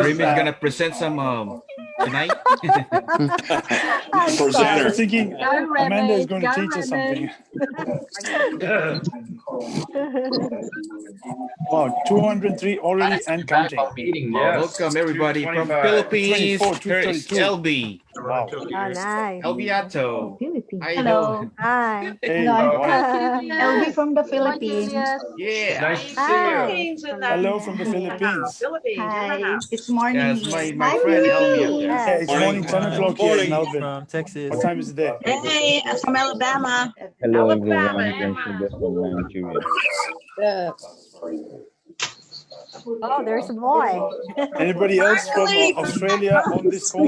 Raymond's gonna present some tonight. Presenter. I'm thinking Amanda is going to teach us something. Wow, 203 already and counting. Welcome everybody from Philippines. 24, Here is 232. LB. Wow. Oh, nice. Albiato. How you Hello. doing? Hi. Hey, Hello. wow. LB from the Philippines. Yeah. Nice to see Hi. Hello from the Philippines. Hi. It's morning Yes, here. my friend Elby up there. Yeah, Yes. it's morning, 10 o'clock here in Morning. Melbourne. From Texas. What time is it there? Hey, I'm from Alabama. Hello everyone, I'm Sugar from Nigeria. Oh, there's a boy. Anybody else from Australia on this call?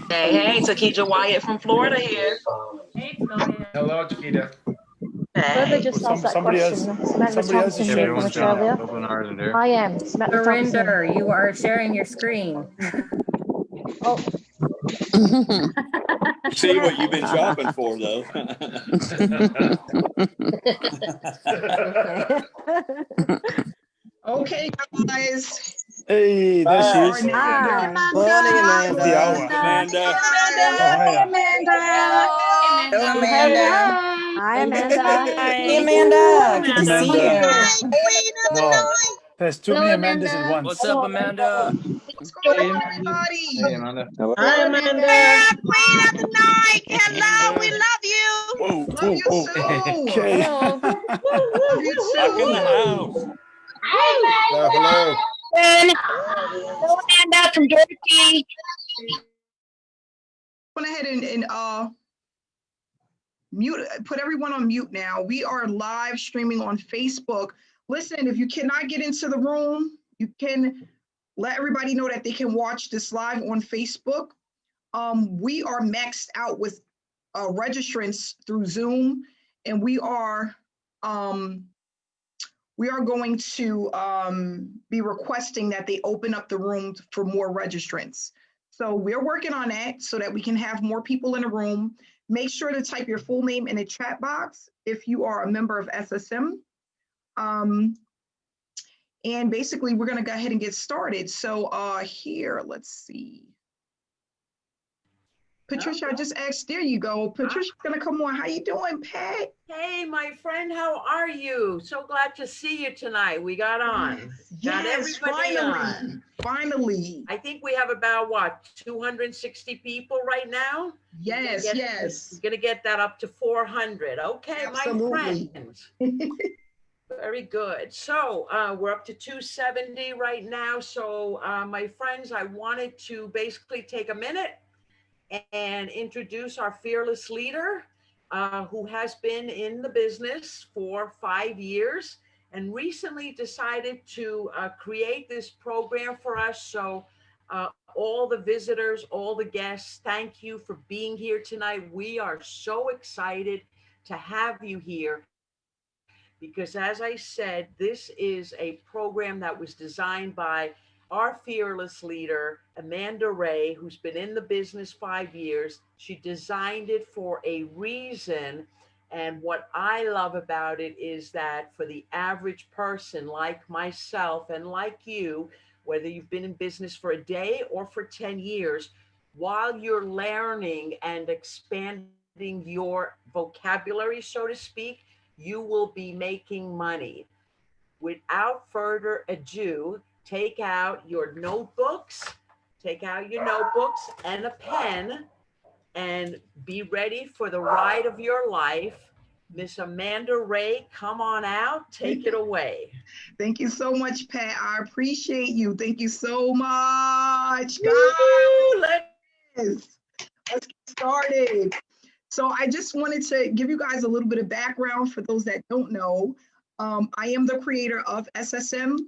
Hey, Takija Wyatt from Florida here. Hello, Chiquita. Hey. Just asked that Somebody question. else. It's Matt Somebody else is Thompson here sharing from the screen. Australia. Open ours in there. I am. It's Matt Thompson. Surrender, you are sharing your screen. Oh, See what you've been shopping for, though. Okay, guys. Hey, there she is. Hi. Morning, Amanda. The hour. Amanda. Hi, Amanda. Hey, Amanda. Good to see Amanda. you. Wow. There's too many Amandas at once. What's up, Amanda? What's going on, everybody? Hey Amanda. Hi, Amanda. Queen of the night. Hello, we love you. Whoa, Love whoa, you whoa. too. Okay. Love you Back in the too. house. Hello. Hello, Amanda from Jersey. Went ahead and mute, put everyone on mute now. We are live streaming on Facebook. Listen, if you cannot get into the room, you can let everybody know that they can watch this live on Facebook. We are maxed out with registrants through Zoom, and we are going to be requesting that they open up the room for more registrants. So we're working on that so that we can have more people in the room. Make sure to type your full name in the chat box if you are a member of SSM. And basically, we're going to go ahead and get started. So here, let's see. Patricia, I just asked, there you go. Patricia's going to come on. How you doing, Pat? Hey, my friend, how are you? So glad to see you tonight. We got on. Got Yes, everybody finally. Finally. I think we have about, what, 260 people right now? Yes, yes. We're going to get that up to 400. Okay, Absolutely. my friends. Very good. So we're up to 270 right now. So my friends, I wanted to basically take a minute and introduce our fearless leader who has been in the business for 5 years and recently decided to create this program for us. So all the visitors, all the guests, thank you for being here tonight. We are so excited to have you here because, as I said, this is a program that was designed by our fearless leader, Amanda Wray, who's been in the business 5 years. She designed it for a reason. And what I love about it is that for the average person like myself and like you, whether you've been in business for a day or for 10 years, while you're learning and expanding your vocabulary, so to speak, you will be making money. Without further ado, take out your notebooks and a pen and be ready for the ride of your life. Miss Amanda Wray, come on out, take it away. Thank you so much, Pat. I appreciate you. Thank you so much, guys. Let's get started. So I just wanted to give you guys a little bit of background for those that don't know. I am the creator of SSM,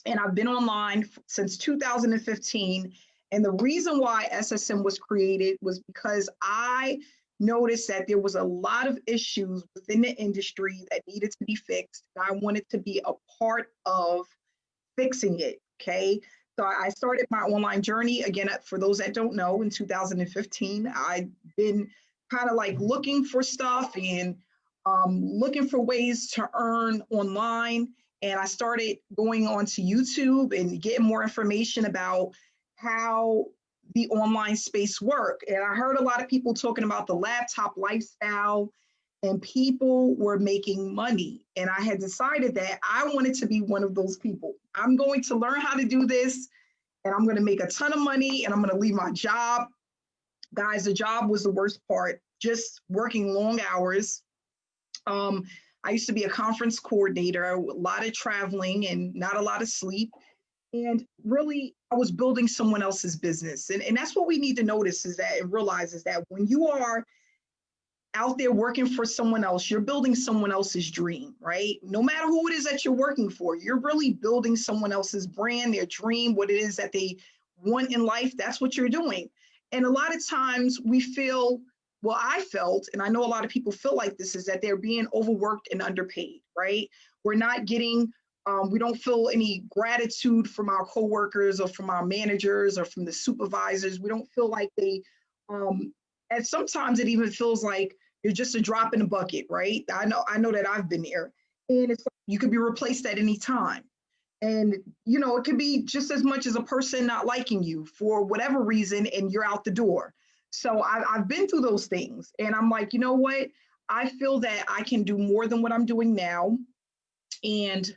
and I've been online since 2015. And the reason why SSM was created was because I noticed that there was a lot of issues within the industry that needed to be fixed. And I wanted to be a part of fixing it, okay? So I started my online journey, again, for those that don't know, in 2015. I've been kind of like looking for stuff and looking for ways to earn online. And I started going onto YouTube and getting more information about how the online space work. And I heard a lot of people talking about the laptop lifestyle, and people were making money. And I had decided that I wanted to be one of those people. I'm going to learn how to do this, and I'm going to make a ton of money, and I'm going to leave my job. Guys, the job was the worst part, just working long hours. I used to be a conference coordinator, a lot of traveling and not a lot of sleep. And really, I was building someone else's business. And that's what we need to notice is that and realize is that when you are out there working for someone else, you're building someone else's dream, right? No matter who it is that you're working for, you're really building someone else's brand, their dream, what it is that they want in life. That's what you're doing. And a lot of times we feel, well, I felt, and I know a lot of people feel like this, is that they're being overworked and underpaid, right? We're not getting, we don't feel any gratitude from our coworkers or from our managers or from the supervisors. We don't feel like they, and sometimes it even feels like you're just a drop in the bucket, right? I know that I've been there, and it's you could be replaced at any time. And, you know, it could be just as much as a person not liking you for whatever reason, and you're out the door. So I've been through those things, and I'm like, you know what? I feel that I can do more than what I'm doing now. And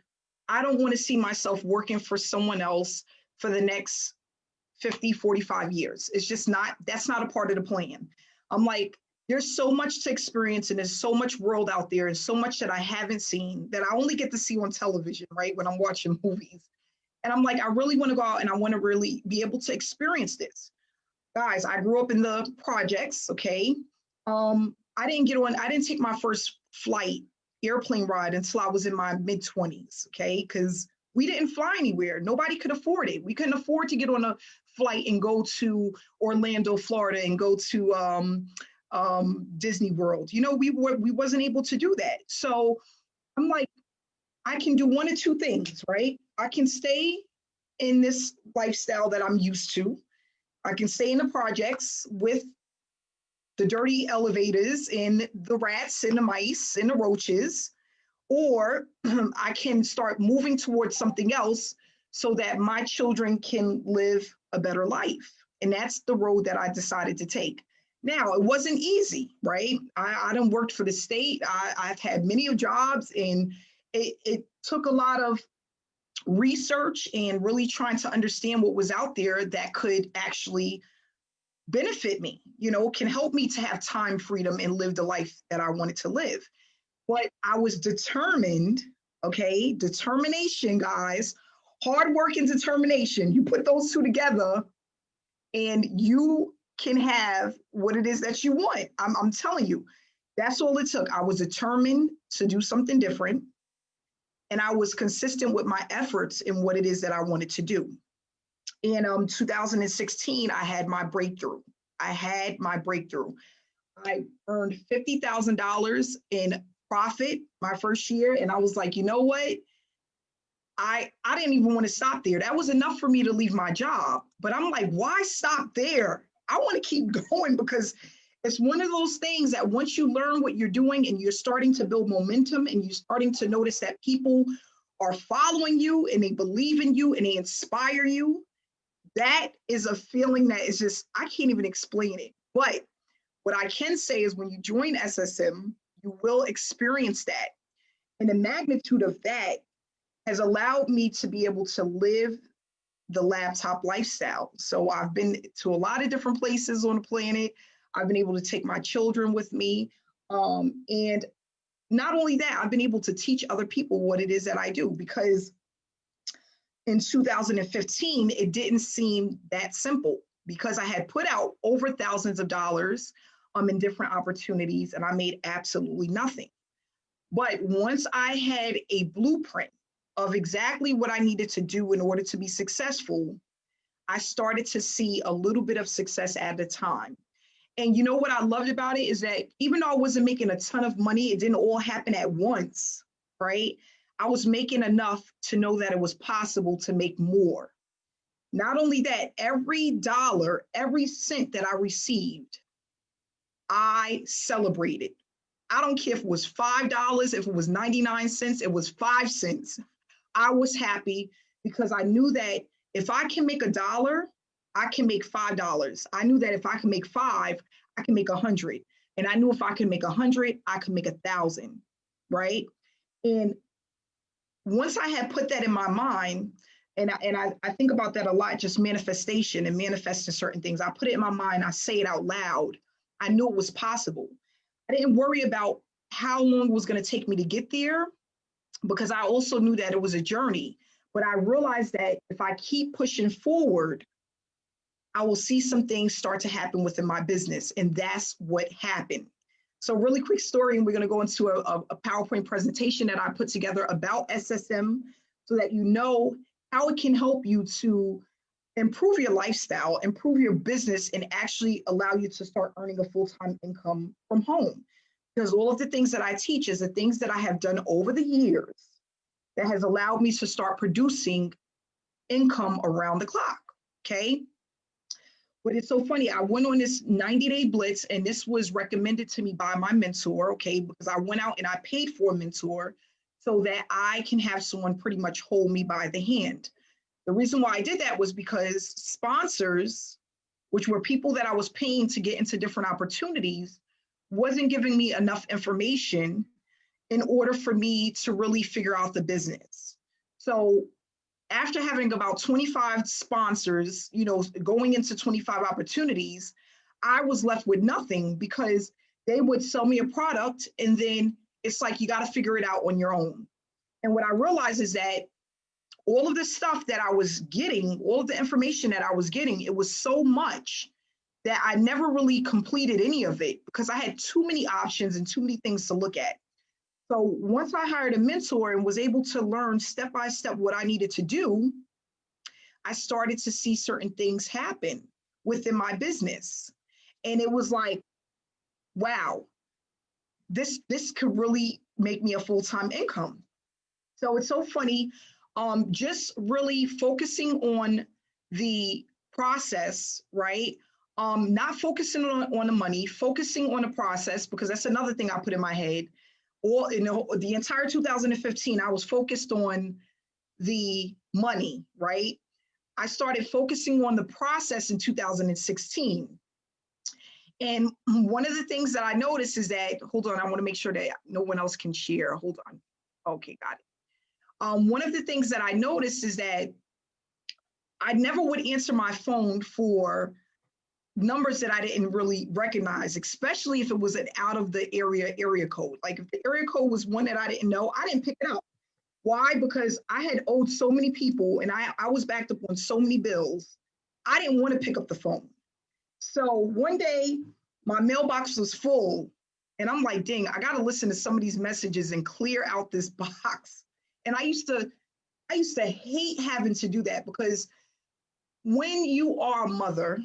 I don't want to see myself working for someone else for the next 50, 45 years. It's just not, that's not a part of the plan. I'm like, there's so much to experience, and there's so much world out there, and so much that I haven't seen that I only get to see on television, right? When I'm watching movies. And I'm like, I really want to go out and I want to really be able to experience this. Guys, I grew up in the projects, okay? I didn't take my first airplane ride until I was in my mid-20s, okay? Because we didn't fly anywhere. Nobody could afford it. We couldn't afford to get on a flight and go to Orlando, Florida, and go to Disney World. You know, we wasn't able to do that. So I'm like, I can do one of two things, right? I can stay in this lifestyle that I'm used to. I can stay in the projects with the dirty elevators and the rats and the mice and the roaches, or I can start moving towards something else so that my children can live a better life. And that's the road that I decided to take. Now, it wasn't easy, right? I done worked for the state. I've had many jobs, and it took a lot of research and really trying to understand what was out there that could actually benefit me, you know, can help me to have time freedom and live the life that I wanted to live. But I was determined, okay? Determination, guys, hard work and determination. You put those two together and you can have what it is that you want. I'm telling you, that's all it took. I was determined to do something different, and I was consistent with my efforts in what it is that I wanted to do. In 2016, I had my breakthrough. I earned $50,000 in profit my first year, and I was like, you know what? I didn't even want to stop there. That was enough for me to leave my job. But I'm like, why stop there? I want to keep going, because it's one of those things that once you learn what you're doing and you're starting to build momentum and you're starting to notice that people are following you and they believe in you and they inspire you, that is a feeling that is just, I can't even explain it. But what I can say is when you join SSM, you will experience that. And the magnitude of that has allowed me to be able to live the laptop lifestyle. So I've been to a lot of different places on the planet. I've been able to take my children with me. And not only that, I've been able to teach other people what it is that I do, because in 2015, it didn't seem that simple, because I had put out over thousands of dollars in different opportunities, and I made absolutely nothing. But once I had a blueprint of exactly what I needed to do in order to be successful, I started to see a little bit of success at a time. And you know what I loved about it is that even though I wasn't making a ton of money, it didn't all happen at once, right? I was making enough to know that it was possible to make more. Not only that, every dollar, every cent that I received, I celebrated. I don't care if it was $5, if it was 99 cents, it was 5 cents. I was happy because I knew that if I can make $1, I can make $5. I knew that if I can make 5, I can make 100. And I knew if I can make 100, I could make 1,000, right? And once I had put that in my mind, and I think about that a lot, just manifestation and manifesting certain things. I put it in my mind, I say it out loud. I knew it was possible. I didn't worry about how long it was going to take me to get there because I also knew that it was a journey. But I realized that if I keep pushing forward, I will see some things start to happen within my business. And that's what happened. So really quick story, and we're going to go into a PowerPoint presentation that I put together about SSM so that you know how it can help you to improve your lifestyle, improve your business, and actually allow you to start earning a full-time income from home. Because all of the things that I teach is the things that I have done over the years that has allowed me to start producing income around the clock, okay? But it's so funny, I went on this 90-day blitz, and this was recommended to me by my mentor, okay? Because I went out and I paid for a mentor so that I can have someone pretty much hold me by the hand. The reason why I did that was because sponsors, which were people that I was paying to get into different opportunities, wasn't giving me enough information in order for me to really figure out the business. So after having about 25 sponsors, you know, going into 25 opportunities, I was left with nothing because they would sell me a product and then it's like, you got to figure it out on your own. And what I realized is that all of the stuff that I was getting, all of the information that I was getting, it was so much that I never really completed any of it because I had too many options and too many things to look at. So once I hired a mentor and was able to learn step by step what I needed to do, I started to see certain things happen within my business. And it was like, wow, this could really make me a full-time income. So it's so funny, just really focusing on the process, right? Not focusing on the money, focusing on the process, because that's another thing I put in my head. Or the entire 2015, I was focused on the money, right? I started focusing on the process in 2016. And one of the things that I noticed is that, hold on, I want to make sure that no one else can share. Hold on. Okay, got it. One of the things that I noticed is that I never would answer my phone for numbers that I didn't really recognize, especially if it was an out of the area code. Like if the area code was one that I didn't know, I didn't pick it up. Why? Because I had owed so many people and I was backed up on so many bills. I didn't want to pick up the phone. So one day my mailbox was full and I'm like, dang, I got to listen to some of these messages and clear out this box. And I used to hate having to do that because when you are a mother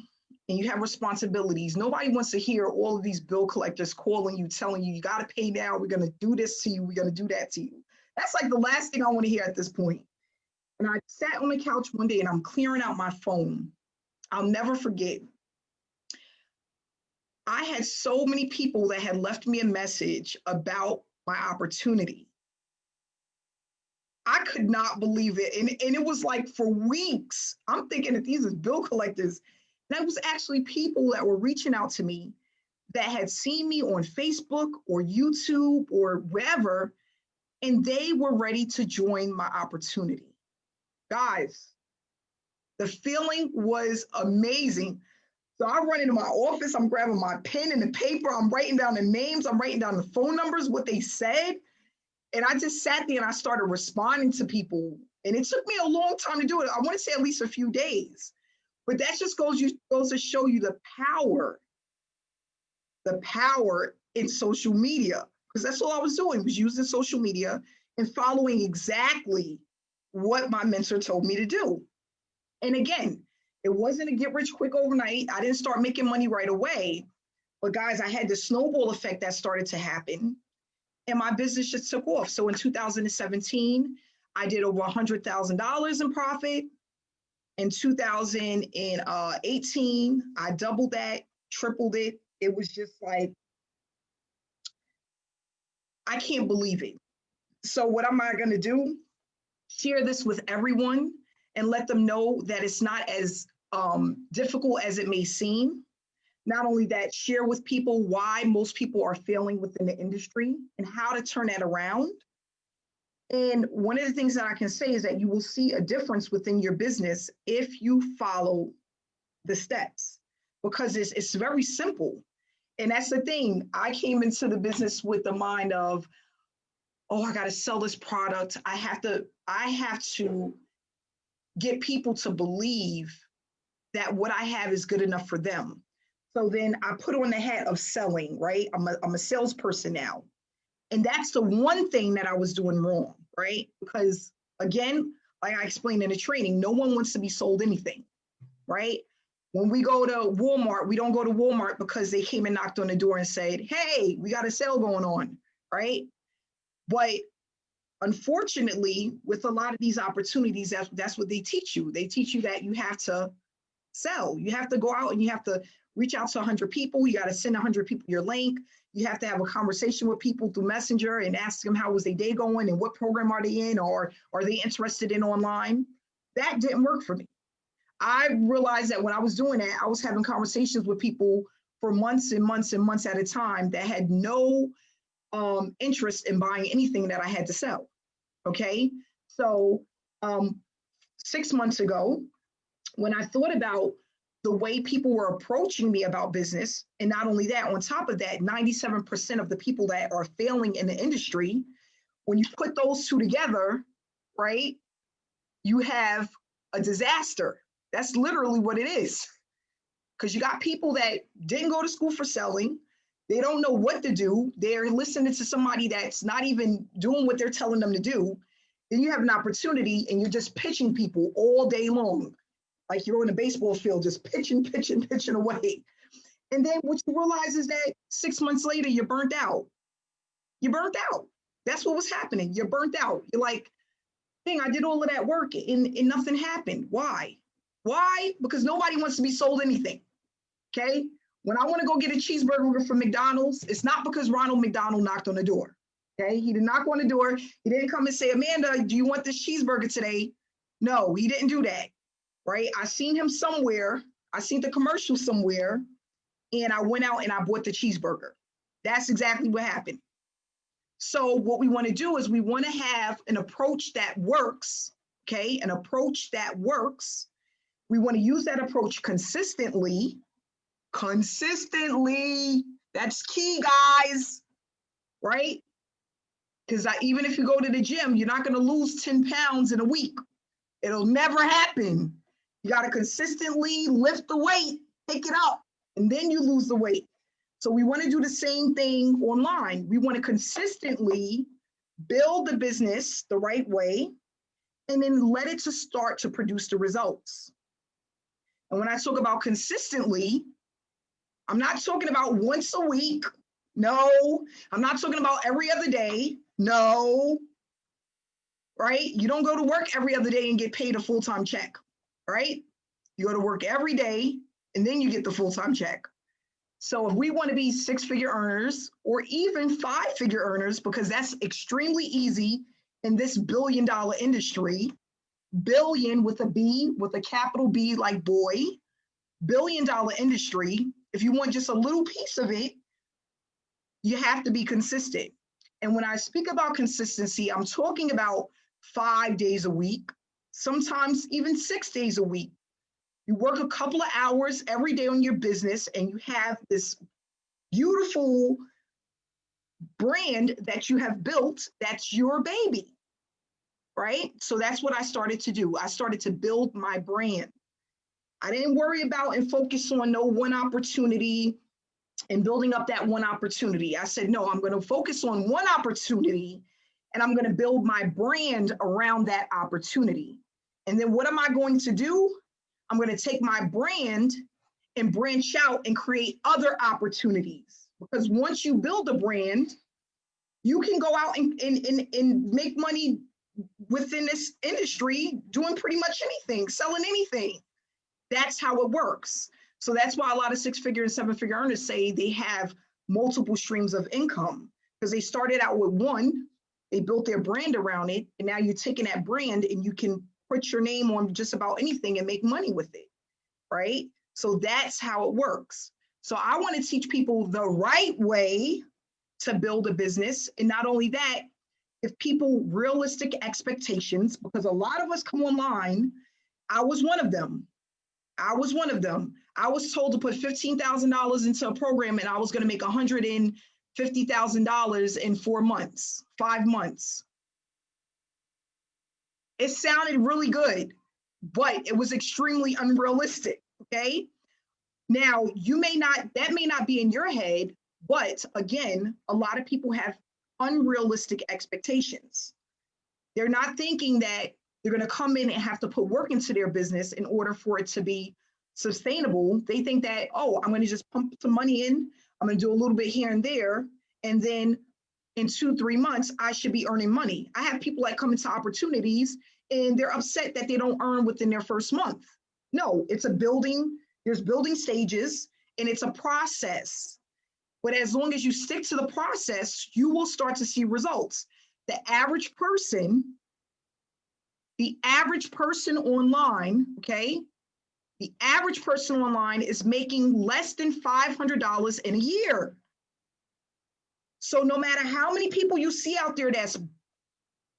and you have responsibilities, nobody wants to hear all of these bill collectors calling you, telling you, you got to pay now. We're going to do this to you. We're going to do that to you. That's like the last thing I want to hear at this point. And I sat on the couch one day and I'm clearing out my phone. I'll never forget. I had so many people that had left me a message about my opportunity. I could not believe it. And it was like for weeks, I'm thinking that these are bill collectors. And it was actually people that were reaching out to me that had seen me on Facebook or YouTube or wherever, and they were ready to join my opportunity. Guys, the feeling was amazing. So I run into my office, I'm grabbing my pen and the paper, I'm writing down the names, I'm writing down the phone numbers, what they said. And I just sat there and I started responding to people. And it took me a long time to do it. I want to say at least a few days. But that just goes to show you the power in social media. Because that's all I was doing, was using social media and following exactly what my mentor told me to do. And again, it wasn't a get rich quick overnight. I didn't start making money right away. But guys, I had the snowball effect that started to happen. And my business just took off. So in 2017, I did over $100,000 in profit. In 2018, I doubled that, tripled it. It was just like, I can't believe it. So what am I going to do? share this with everyone and let them know that it's not as difficult as it may seem. Not only that, share with people why most people are failing within the industry and how to turn that around. And one of the things that I can say is that you will see a difference within your business if you follow the steps, because it's very simple. And that's the thing. I came into the business with the mind of, oh, I got to sell this product. I have to get people to believe that what I have is good enough for them. So then I put on the hat of selling, right? I'm a salesperson now. And that's the one thing that I was doing wrong, right? Because again, like I explained in the training, no one wants to be sold anything, right? When we go to Walmart, we don't go to Walmart because they came and knocked on the door and said, hey, we got a sale going on, right? But unfortunately, with a lot of these opportunities, that's what they teach you. They teach you that you have to sell. You have to go out and you have to reach out to 100 people. You got to send 100 people your link. You have to have a conversation with people through Messenger and ask them how was their day going and what program are they in, or are they interested in online? That didn't work for me. I realized that when I was doing that, I was having conversations with people for months and months and months at a time that had no interest in buying anything that I had to sell. Okay. So 6 months ago, when I thought about the way people were approaching me about business, and not only that, on top of that, 97% of the people that are failing in the industry, when you put those two together, right, you have a disaster. That's literally what it is. Because you got people that didn't go to school for selling. They don't know what to do. They're listening to somebody that's not even doing what they're telling them to do. Then you have an opportunity and you're just pitching people all day long. Like you're on a baseball field, just pitching away. And then what you realize is that 6 months later, you're burnt out. You're burnt out. That's what was happening. You're burnt out. You're like, dang, I did all of that work and nothing happened. Why? Why? Because nobody wants to be sold anything. Okay? When I want to go get a cheeseburger from McDonald's, it's not because Ronald McDonald knocked on the door. Okay? He didn't knock on the door. He didn't come and say, Amanda, do you want this cheeseburger today? No, he didn't do that. Right? I seen him somewhere. I seen the commercial somewhere, and I went out and I bought the cheeseburger. That's exactly what happened. So what we want to do is we want to have an approach that works, okay? An approach that works. We want to use that approach consistently. That's key, guys, right? Because even if you go to the gym, you're not going to lose 10 pounds in a week. It'll never happen. You got to consistently lift the weight, pick it up, and then you lose the weight. So we want to do the same thing online. We want to consistently build the business the right way, and then let it to start to produce the results. And when I talk about consistently, I'm not talking about once a week. No, I'm not talking about every other day. No, right? You don't go to work every other day and get paid a full-time check, right? You go to work every day and then you get the full-time check. So if we want to be six-figure earners or even five-figure earners, because that's extremely easy in this billion-dollar industry, billion with a B, with a capital B like boy, billion-dollar industry, if you want just a little piece of it, you have to be consistent. And when I speak about consistency, I'm talking about 5 days a week, sometimes even 6 days a week. You work a couple of hours every day on your business and you have this beautiful brand that you have built that's your baby, right? So that's what I started to do. I started to build my brand. I didn't worry about and focus on no one opportunity and building up that one opportunity. I said, no, I'm going to focus on one opportunity and I'm going to build my brand around that opportunity. And then what am I going to do? I'm going to take my brand and branch out and create other opportunities. Because once you build a brand, you can go out and make money within this industry doing pretty much anything, selling anything. That's how it works. So that's why a lot of six-figure and seven-figure earners say they have multiple streams of income, because they started out with one, They built their brand around it. And now you're taking that brand and you can put your name on just about anything and make money with it, right? So that's how it works. So I want to teach people the right way to build a business. And not only that, give people realistic expectations, because a lot of us come online. I was one of them. I was told to put $15,000 into a program and I was going to make $150,000 in 4 months, 5 months. It sounded really good, but it was extremely unrealistic, okay? Now, that may not be in your head, but again, a lot of people have unrealistic expectations. They're not thinking that they're going to come in and have to put work into their business in order for it to be sustainable. They think that, oh, I'm going to just pump some money in. I'm going to do a little bit here and there. And then in 2-3 months, I should be earning money. I have people that come into opportunities and they're upset that they don't earn within their first month. No, it's there's building stages and it's a process. But as long as you stick to the process, you will start to see results. The average person online, okay? The average person online is making less than $500 in a year. So no matter how many people you see out there that's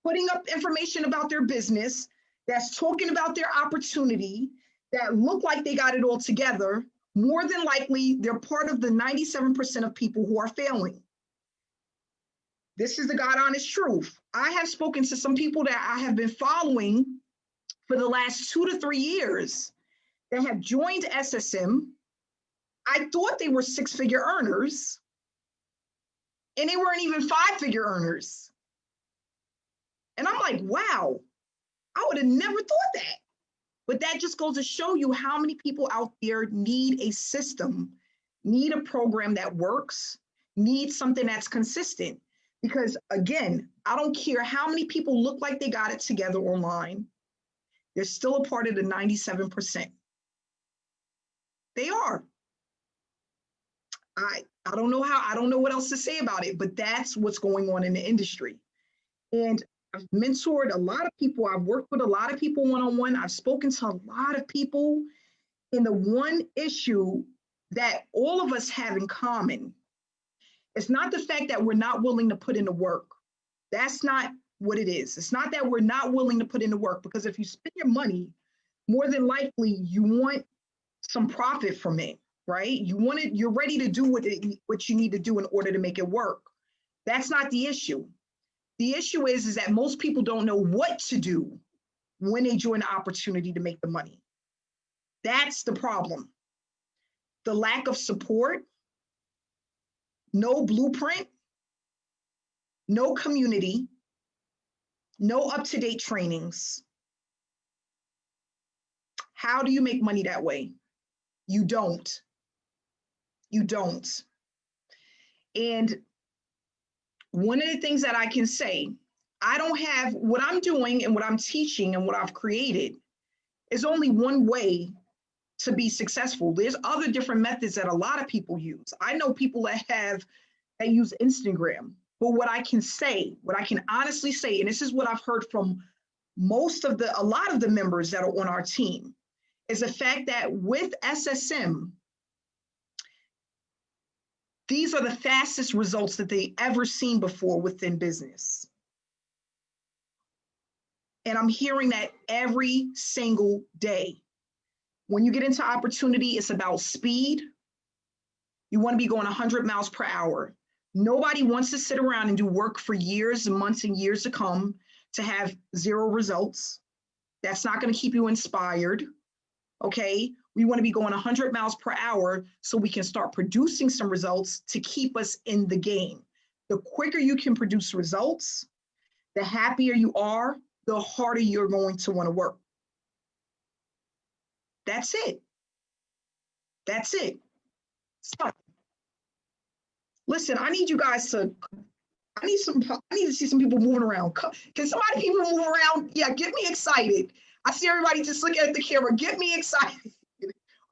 putting up information about their business, that's talking about their opportunity, that look like they got it all together, more than likely they're part of the 97% of people who are failing. This is the God honest truth. I have spoken to some people that I have been following for the last 2 to 3 years that have joined SSM. I thought they were 6-figure earners, and they weren't even 5-figure earners. And I'm like, wow, I would have never thought that. But that just goes to show you how many people out there need a system, need a program that works, need something that's consistent. Because again, I don't care how many people look like they got it together online, they're still a part of the 97%. They are. I don't know what else to say about it, but that's what's going on in the industry. And I've mentored a lot of people. I've worked with a lot of people one-on-one. I've spoken to a lot of people. And the one issue that all of us have in common, it's not the fact that we're not willing to put in the work. That's not what it is. It's not that we're not willing to put in the work, because if you spend your money, more than likely you want some profit from it, right? You're ready to do what you need to do in order to make it work. That's not the issue. The issue is that most people don't know what to do when they join the opportunity to make the money. That's the problem. The lack of support, no blueprint, no community, no up-to-date trainings. How do you make money that way? You don't. You don't. And one of the things that I can say, I don't have what I'm doing and what I'm teaching and what I've created is only one way to be successful. There's other different methods that a lot of people use. I know people that use Instagram, but what I can honestly say, and this is what I've heard from a lot of the members that are on our team, is the fact that with SSM, these are the fastest results that they ever seen before within business. And I'm hearing that every single day. When you get into opportunity, it's about speed. You want to be going 100 miles per hour. Nobody wants to sit around and do work for years and months and years to come to have 0 results. That's not going to keep you inspired. Okay, we want to be going 100 miles per hour so we can start producing some results to keep us in the game. The quicker you can produce results, the happier you are, the harder you're going to want to work. That's it. That's it. So, listen, I need you guys to, I need to see some people moving around. Can somebody people move around? Yeah, get me excited. I see everybody just looking at the camera. Get me excited.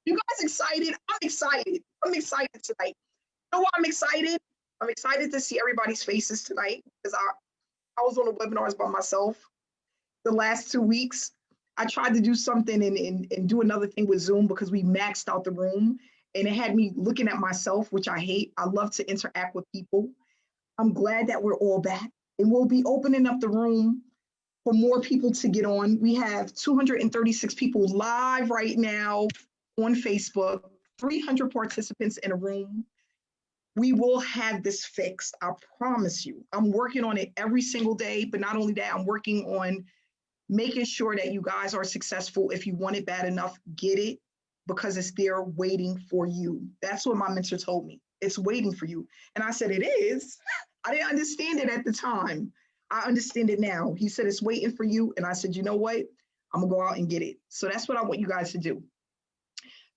You guys excited? I'm excited. I'm excited tonight. You know why I'm excited? I'm excited to see everybody's faces tonight because I was on the webinars by myself the last 2 weeks. I tried to do something and do another thing with Zoom because we maxed out the room, and it had me looking at myself, which I hate. I love to interact with people. I'm glad that we're all back, and we'll be opening up the room for more people to get on. We have 236 people live right now on Facebook, 300 participants in a room. We will have this fixed, I promise you. I'm working on it every single day, but not only that, I'm working on making sure that you guys are successful. If you want it bad enough, get it, because it's there waiting for you. That's what my mentor told me. It's waiting for you. And I said, it is. I didn't understand it at the time. I understand it now. He said, it's waiting for you. And I said, you know what? I'm gonna go out and get it. So that's what I want you guys to do.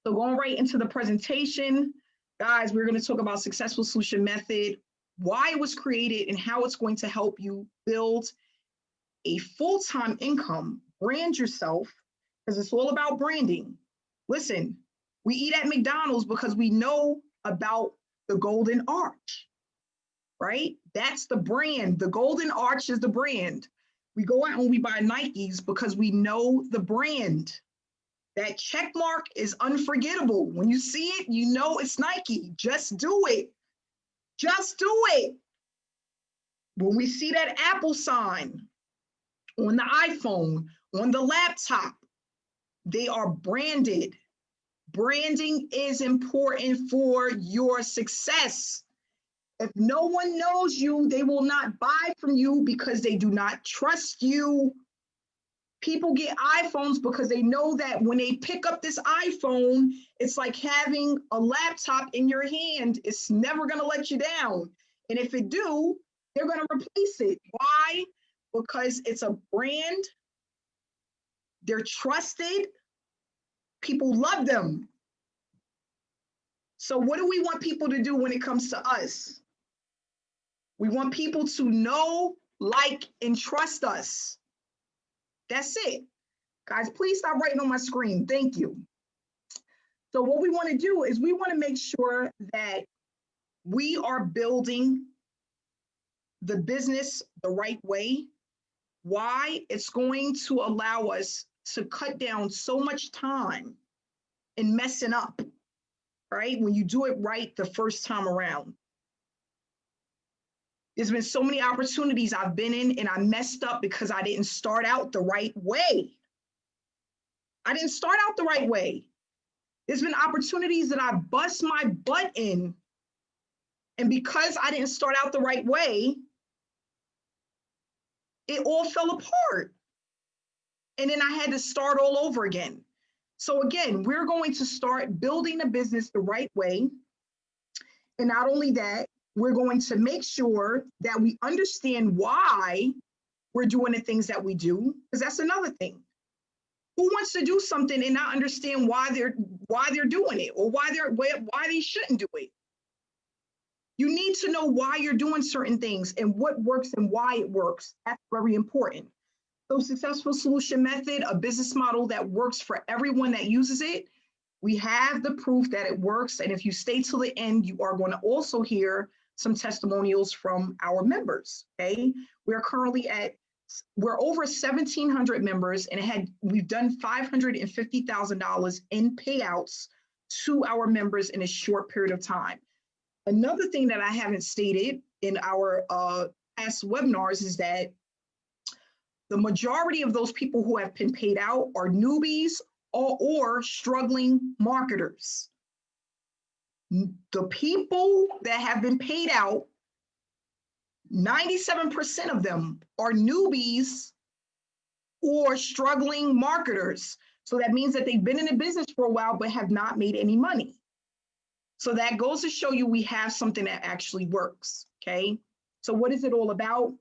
So going right into the presentation, guys, we're gonna talk about Successful Solution Method, why it was created and how it's going to help you build a full-time income, brand yourself, because it's all about branding. Listen, we eat at McDonald's because we know about the golden arch, right? That's the brand. The golden arch is the brand. We go out and we buy Nikes because we know the brand. That check mark is unforgettable. When you see it, you know it's Nike. Just do it. Just do it. When we see that Apple sign on the iPhone, on the laptop, they are branded. Branding is important for your success. If no one knows you, they will not buy from you because they do not trust you. People get iPhones because they know that when they pick up this iPhone, it's like having a laptop in your hand. It's never going to let you down. And if it do, they're going to replace it. Why? Because it's a brand. They're trusted. People love them. So what do we want people to do when it comes to us? We want people to know, like, and trust us. That's it. Guys, please stop writing on my screen. Thank you. So what we want to do is we want to make sure that we are building the business the right way. Why? It's going to allow us to cut down so much time in messing up, right? When you do it right the first time around. There's been so many opportunities I've been in and I messed up because I didn't start out the right way. I didn't start out the right way. There's been opportunities that I bust my butt in, and because I didn't start out the right way, it all fell apart. And then I had to start all over again. So again, we're going to start building a business the right way. And not only that, we're going to make sure that we understand why we're doing the things that we do, because that's another thing. Who wants to do something and not understand why they're doing it, or why they shouldn't do it? You need to know why you're doing certain things and what works and why it works. That's very important. So Successful Solution Method, a business model that works for everyone that uses it. We have the proof that it works. And if you stay till the end, you are going to also hear some testimonials from our members, okay? We're over 1,700 members, and we've done $550,000 in payouts to our members in a short period of time. Another thing that I haven't stated in our past webinars is that the majority of those people who have been paid out are newbies or struggling marketers. The people that have been paid out, 97% of them are newbies or struggling marketers. So that means that they've been in the business for a while but have not made any money. So that goes to show you we have something that actually works, okay? So what is it all about?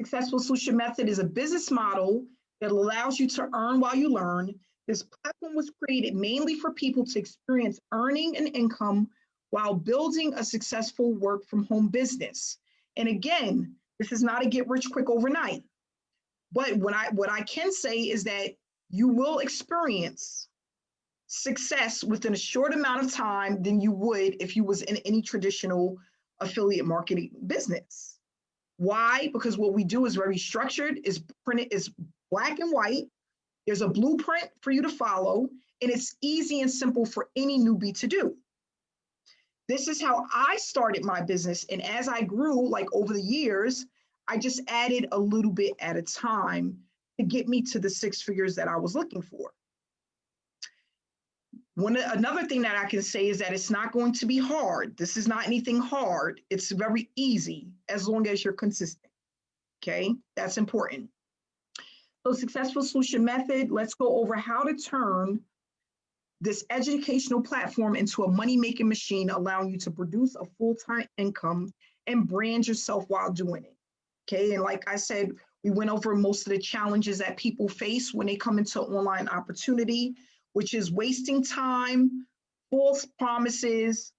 Successful Solution Method is a business model that allows you to earn while you learn. This platform was created mainly for people to experience earning an income while building a successful work from home business. And again, this is not a get rich quick overnight. But what I can say is that you will experience success within a short amount of time than you would if you was in any traditional affiliate marketing business. Why? Because what we do is very structured, is printed, is black and white. There's a blueprint for you to follow, and it's easy and simple for any newbie to do. This is how I started my business. And as I grew, like over the years, I just added a little bit at a time to get me to the 6 figures that I was looking for. Another thing that I can say is that it's not going to be hard. This is not anything hard. It's very easy as long as you're consistent. Okay, that's important. So successful solution method, let's go over how to turn this educational platform into a money-making machine, allowing you to produce a full-time income and brand yourself while doing it. Okay, and like I said, we went over most of the challenges that people face when they come into online opportunity, which is wasting time, false promises,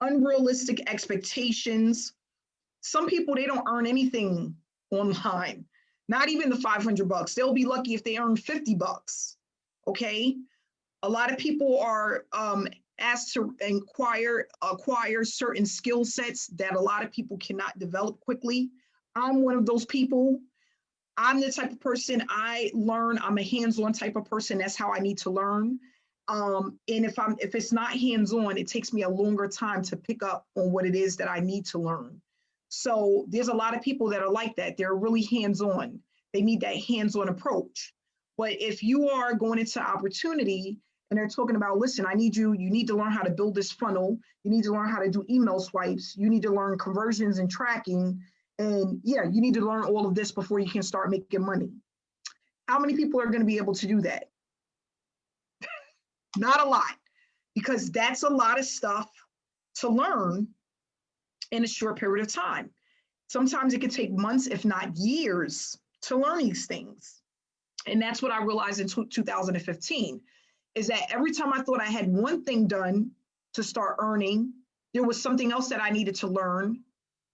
unrealistic expectations. Some people, they don't earn anything online, not even the $500. They'll be lucky if they earn $50, okay? A lot of people are asked to acquire certain skill sets that a lot of people cannot develop quickly. I'm one of those people. I'm the type of person, I learn, I'm a hands-on type of person. That's how I need to learn. And if it's not hands-on, it takes me a longer time to pick up on what it is that I need to learn. So there's a lot of people that are like that. They're really hands-on. They need that hands-on approach. But if you are going into opportunity and they're talking about, listen, you need to learn how to build this funnel. You need to learn how to do email swipes. You need to learn conversions and tracking. And yeah, you need to learn all of this before you can start making money. How many people are going to be able to do that? Not a lot, because that's a lot of stuff to learn in a short period of time. Sometimes it could take months, if not years, to learn these things. And that's what I realized in 2015, is that every time I thought I had one thing done to start earning, there was something else that I needed to learn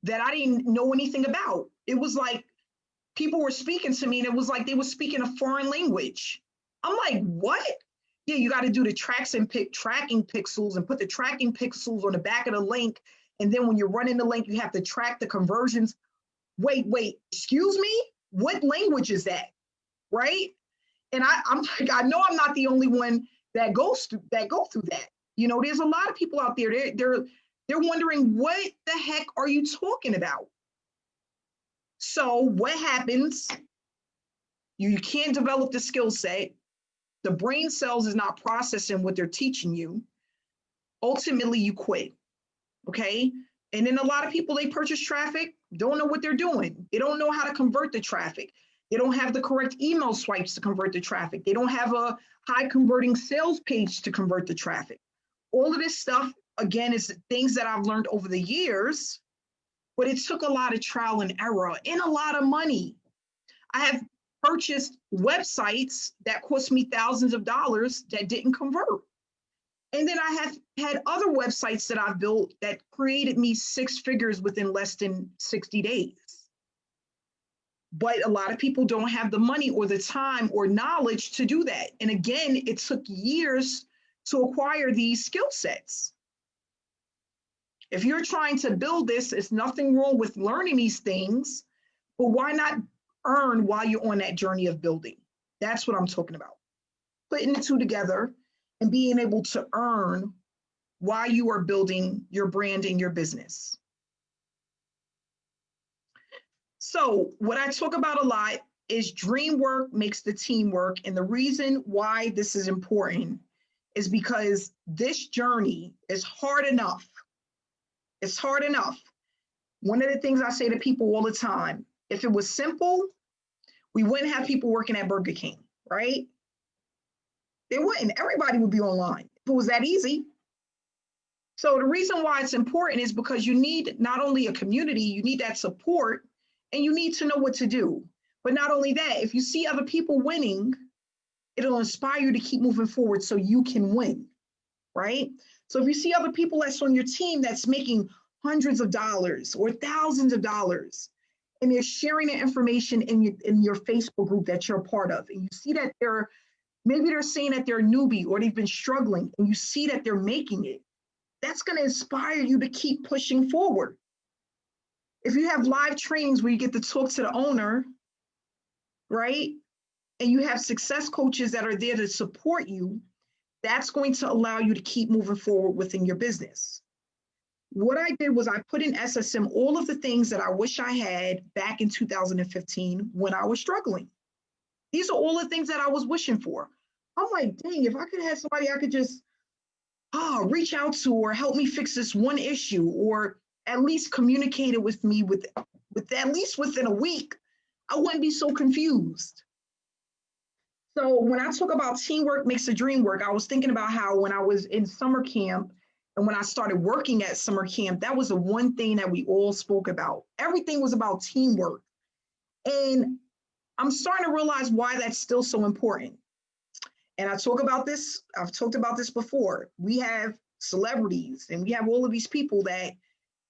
that I didn't know anything about. It was like people were speaking to me and it was like they were speaking a foreign language. I'm like, what? Yeah, you got to do the tracking pixels and put the tracking pixels on the back of the link. And then when you're running the link, you have to track the conversions. Wait, excuse me? What language is that? Right? And I'm like, I know I'm not the only one that go through that. You know, there's a lot of people out there, they're wondering, what the heck are you talking about? So what happens? You can't develop the skill set. The brain cells is not processing what they're teaching you. Ultimately, you quit, okay? And then a lot of people, they purchase traffic, don't know what they're doing. They don't know how to convert the traffic. They don't have the correct email swipes to convert the traffic. They don't have a high converting sales page to convert the traffic. All of this stuff, again, is things that I've learned over the years, but it took a lot of trial and error and a lot of money. I have purchased websites that cost me thousands of dollars that didn't convert. And then I have had other websites that I've built that created me 6 figures within less than 60 days. But a lot of people don't have the money or the time or knowledge to do that. And again, it took years to acquire these skill sets. If you're trying to build this, there's nothing wrong with learning these things, but why not earn while you're on that journey of building? That's what I'm talking about. Putting the two together and being able to earn while you are building your brand and your business. So what I talk about a lot is dream work makes the team work. And the reason why this is important is because this journey is hard enough. It's hard enough. One of the things I say to people all the time, if it was simple, we wouldn't have people working at Burger King, right? They wouldn't. Everybody would be online if it was that easy. So the reason why it's important is because you need not only a community, you need that support, and you need to know what to do. But not only that, if you see other people winning, it'll inspire you to keep moving forward so you can win, right? So if you see other people that's on your team that's making hundreds of dollars or thousands of dollars, and they're sharing the information in your Facebook group that you're a part of, and you see that maybe they're saying that they're a newbie or they've been struggling, and you see that they're making it, that's going to inspire you to keep pushing forward. If you have live trainings where you get to talk to the owner, right? And you have success coaches that are there to support you, that's going to allow you to keep moving forward within your business. What I did was I put in SSM all of the things that I wish I had back in 2015 when I was struggling. These are all the things that I was wishing for. I'm like, dang, if I could have somebody I could just reach out to or help me fix this one issue, or at least communicate it with me with at least within a week, I wouldn't be so confused. So when I talk about teamwork makes the dream work, I was thinking about how when I was in summer camp and when I started working at summer camp, that was the one thing that we all spoke about. Everything was about teamwork. And I'm starting to realize why that's still so important. And I talk about this, I've talked about this before. We have celebrities and we have all of these people that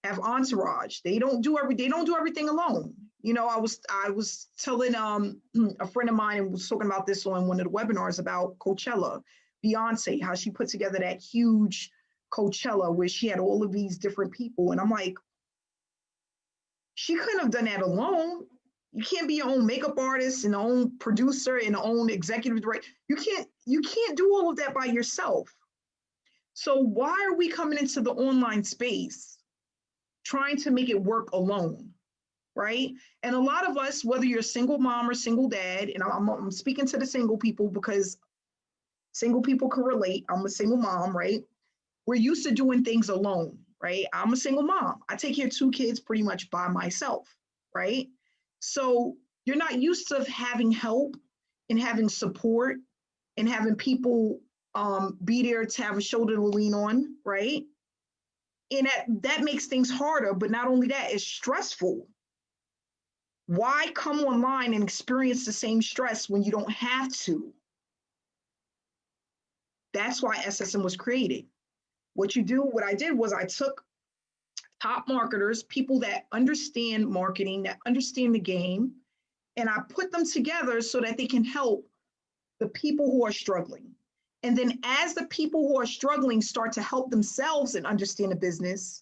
have entourage. They don't do everything alone. You know, I was telling a friend of mine and was talking about this on one of the webinars about Coachella, Beyonce, how she put together that huge Coachella where she had all of these different people. And I'm like, she couldn't have done that alone. You can't be your own makeup artist and your own producer and your own executive director. You can't do all of that by yourself. So why are we coming into the online space trying to make it work alone, right? And a lot of us, whether you're a single mom or single dad, and I'm speaking to the single people because single people can relate. I'm a single mom, right? We're used to doing things alone, right? I'm a single mom. I take care of 2 kids pretty much by myself, right? So you're not used to having help and having support and having people be there to have a shoulder to lean on, right? And that makes things harder, but not only that, it's stressful. Why come online and experience the same stress when you don't have to? That's why SSM was created. What I did was I took top marketers, people that understand marketing, that understand the game, and I put them together so that they can help the people who are struggling. And then as the people who are struggling start to help themselves and understand the business,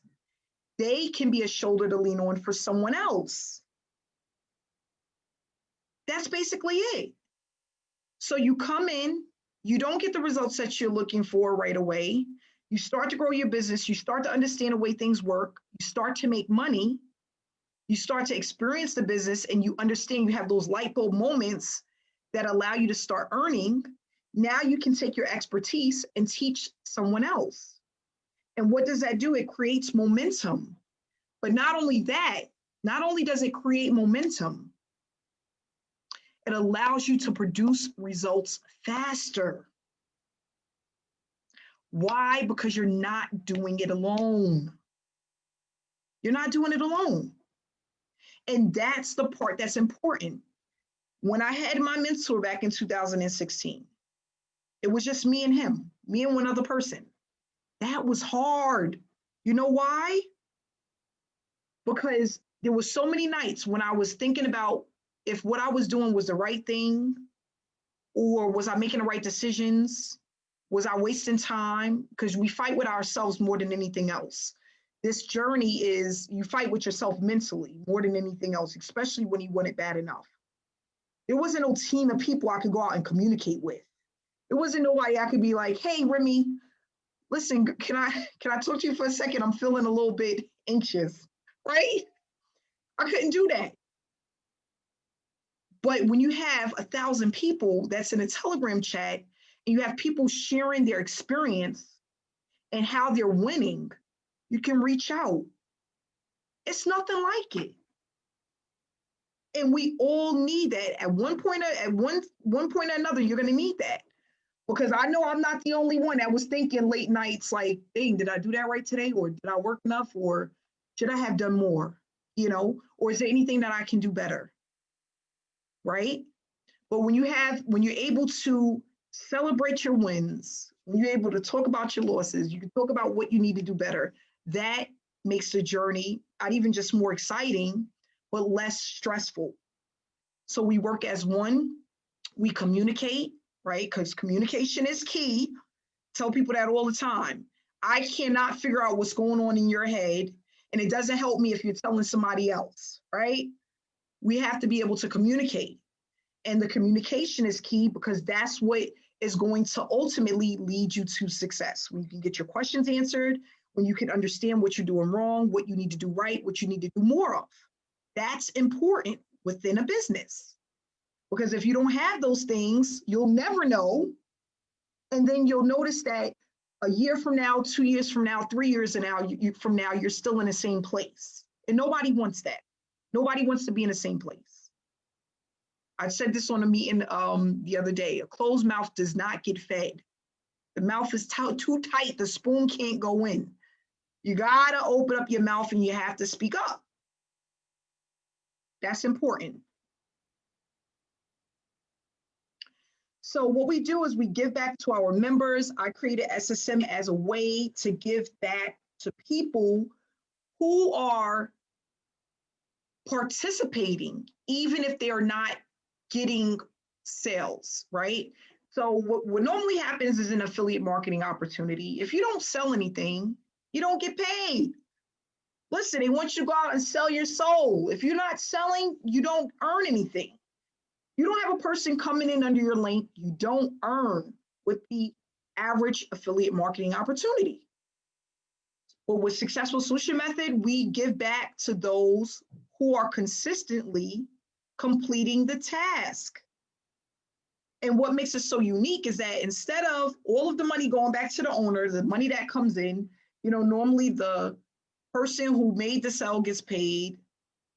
they can be a shoulder to lean on for someone else. That's basically it. So you come in, you don't get the results that you're looking for right away. You start to grow your business. You start to understand the way things work. You start to make money. You start to experience the business and you understand you have those light bulb moments that allow you to start earning. Now you can take your expertise and teach someone else. And what does that do? It creates momentum. But not only that, not only does it create momentum, it allows you to produce results faster. Why? Because you're not doing it alone. You're not doing it alone. And that's the part that's important. When I had my mentor back in 2016, it was just me and him, me and one other person. That was hard. You know why? Because there were so many nights when I was thinking about if what I was doing was the right thing, or was I making the right decisions? Was I wasting time? Because we fight with ourselves more than anything else. This journey is you fight with yourself mentally more than anything else, especially when you want it bad enough. There wasn't no team of people I could go out and communicate with. There wasn't nobody I could be like, hey, Remy, listen, can I talk to you for a second? I'm feeling a little bit anxious, right? I couldn't do that. But when you have 1,000 people that's in a Telegram chat and you have people sharing their experience and how they're winning, you can reach out. It's nothing like it. And we all need that. At one point or another, you're going to need that. Because I know I'm not the only one that was thinking late nights like, dang, did I do that right today? Or did I work enough? Or should I have done more? You know, or is there anything that I can do better? Right? But when you're able to celebrate your wins, when you're able to talk about your losses, you can talk about what you need to do better, that makes the journey not even just more exciting, but less stressful. So we work as one, we communicate, right? Because communication is key. Tell people that all the time. I cannot figure out what's going on in your head, And it doesn't help me if you're telling somebody else, right? We have to be able to communicate. And the communication is key because that's what is going to ultimately lead you to success. When you can get your questions answered, when you can understand what you're doing wrong, what you need to do right, what you need to do more of. That's important within a business. Because if you don't have those things, you'll never know. And then you'll notice that a year from now, 2 years from now, 3 years from now, you're still in the same place. And nobody wants that. Nobody wants to be in the same place. I said this on a meeting the other day. A closed mouth does not get fed. The mouth is too tight. The spoon can't go in. You got to open up your mouth and you have to speak up. That's important. So what we do is we give back to our members. I created SSM as a way to give back to people who are participating, even if they are not getting sales, right? So what normally happens is an affiliate marketing opportunity. If you don't sell anything, you don't get paid. Listen, they want you to go out and sell your soul. If you're not selling, you don't earn anything. You don't have a person coming in under your link, you don't earn with the average affiliate marketing opportunity. But with Successful Solution Method, we give back to those who are consistently completing the task. And what makes it so unique is that instead of all of the money going back to the owner, the money that comes in, you know, normally the person who made the sale gets paid,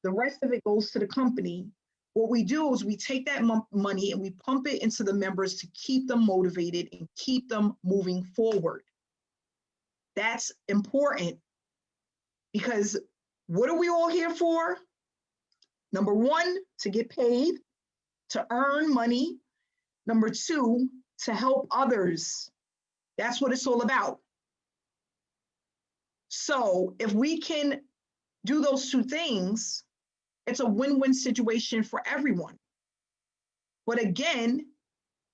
the rest of it goes to the company. What we do is we take that money and we pump it into the members to keep them motivated and keep them moving forward. That's important because what are we all here for? Number one, to get paid, to earn money. Number two, to help others. That's what it's all about. So if we can do those two things, it's a win-win situation for everyone. But again,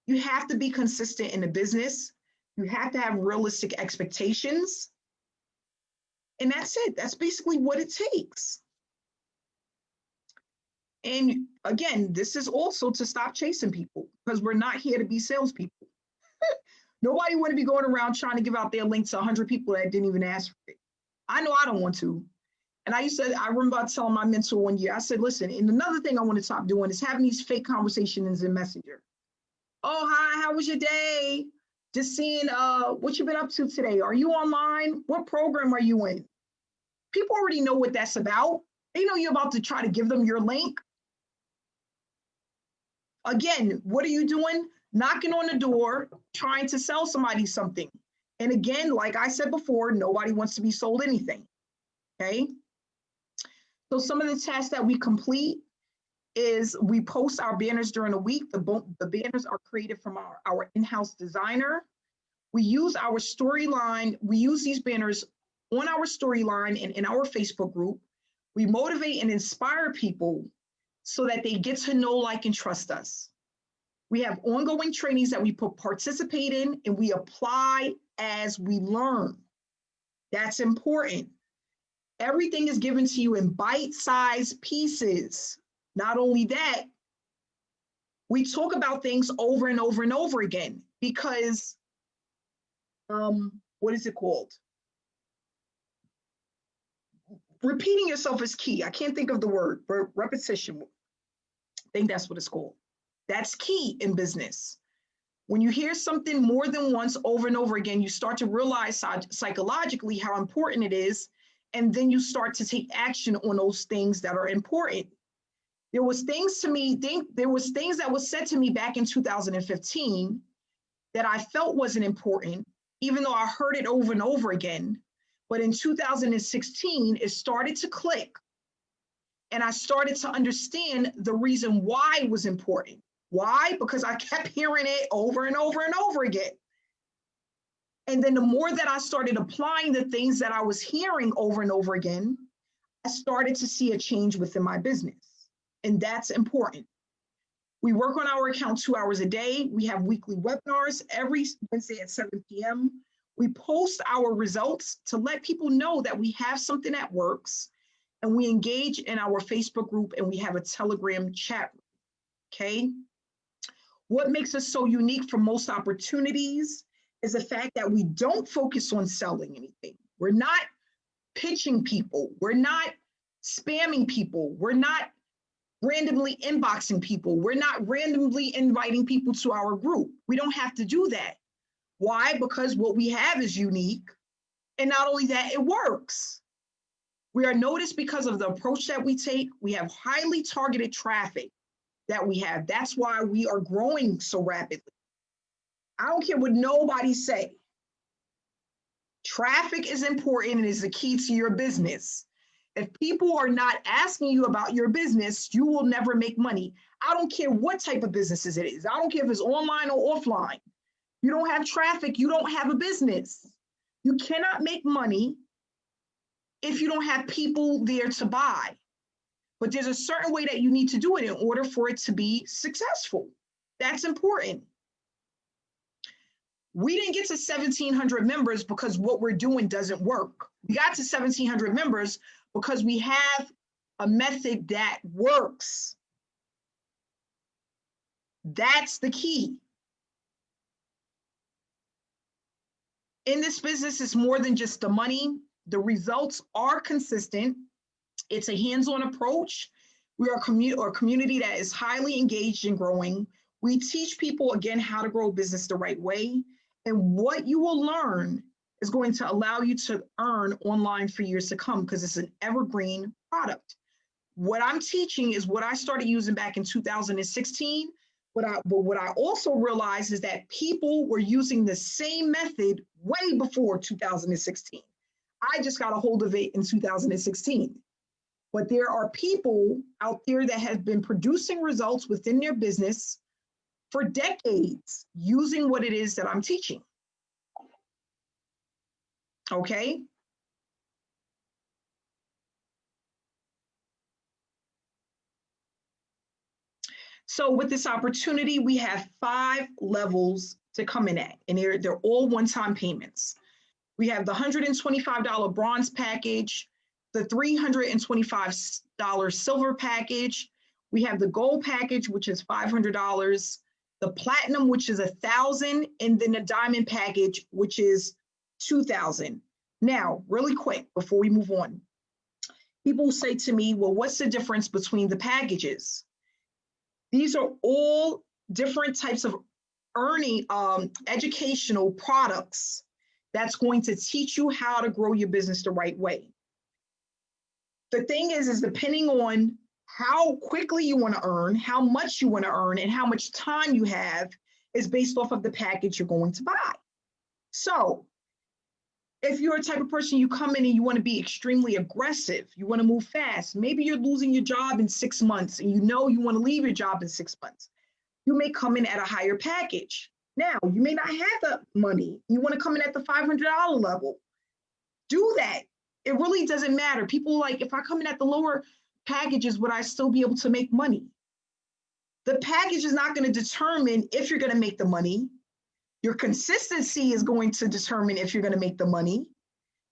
you have to be consistent in the business. You have to have realistic expectations. And that's it. That's basically what it takes. And again, this is also to stop chasing people because we're not here to be salespeople. Nobody want to be going around trying to give out their link to 100 people that didn't even ask for it. I know I don't want to. And I remember telling my mentor one year, I said, listen, and another thing I want to stop doing is having these fake conversations in Messenger. Oh, hi, how was your day? Just seeing what you've been up to today. Are you online? What program are you in? People already know what that's about. They know you're about to try to give them your link. Again, what are you doing? Knocking on the door, trying to sell somebody something. And again, like I said before, nobody wants to be sold anything, okay? So some of the tasks that we complete is we post our banners during the week. The banners are created from our in-house designer. We use our storyline. We use these banners on our storyline and in our Facebook group. We motivate and inspire people so that they get to know, like, and trust us. We have ongoing trainings that we participate in and we apply as we learn. That's important. Everything is given to you in bite-sized pieces. Not only that, we talk about things over and over and over again because, what is it called? Repeating yourself is key. I can't think of the word, but repetition. I think that's what it's called. That's key in business. When you hear something more than once over and over again, you start to realize psychologically how important it is. And then you start to take action on those things that are important. There was things that was said to me back in 2015 that I felt wasn't important, even though I heard it over and over again. But in 2016, it started to click. And I started to understand the reason why it was important. Why? Because I kept hearing it over and over and over again. And then the more that I started applying the things that I was hearing over and over again, I started to see a change within my business. And that's important. We work on our account 2 hours a day. We have weekly webinars every Wednesday at 7 p.m. We post our results to let people know that we have something that works, and we engage in our Facebook group, and we have a Telegram chat. Okay. What makes us so unique from most opportunities is the fact that we don't focus on selling anything. We're not pitching people. We're not spamming people. We're not randomly inboxing people. We're not randomly inviting people to our group. We don't have to do that. Why? Because what we have is unique. And not only that, it works. We are noticed because of the approach that we take. We have highly targeted traffic that we have. That's why we are growing so rapidly. I don't care what nobody say. Traffic is important and is the key to your business. If people are not asking you about your business, you will never make money. I don't care what type of businesses it is. I don't care if it's online or offline. You don't have traffic, you don't have a business. You cannot make money if you don't have people there to buy. But there's a certain way that you need to do it in order for it to be successful. That's important. We didn't get to 1,700 members because what we're doing doesn't work. We got to 1,700 members because we have a method that works. That's the key. In this business, it's more than just the money. The results are consistent. It's a hands-on approach. We are a community that is highly engaged and growing. We teach people, again, how to grow a business the right way. And what you will learn is going to allow you to earn online for years to come because it's an evergreen product. What I'm teaching is what I started using back in 2016. But what I also realized is that people were using the same method way before 2016. I just got a hold of it in 2016. But there are people out there that have been producing results within their business for decades using what it is that I'm teaching. Okay? So with this opportunity, we have 5 levels to come in at, and they're all one-time payments. We have the $125 bronze package, the $325 silver package. We have the gold package, which is $500, the platinum, which is $1,000, and then the diamond package, which is $2,000. Now, really quick, before we move on, people say to me, well, what's the difference between the packages? These are all different types of earning educational products that's going to teach you how to grow your business the right way. The thing is depending on how quickly you want to earn, how much you want to earn, and how much time you have is based off of the package you're going to buy. So if you're a type of person, you come in and you want to be extremely aggressive, you want to move fast, maybe you're losing your job in 6 months and you know you want to leave your job in 6 months, you may come in at a higher package. Now, you may not have the money. You want to come in at the $500 level. Do that. It really doesn't matter. People like, if I come in at the lower packages, would I still be able to make money? The package is not going to determine if you're going to make the money. Your consistency is going to determine if you're going to make the money.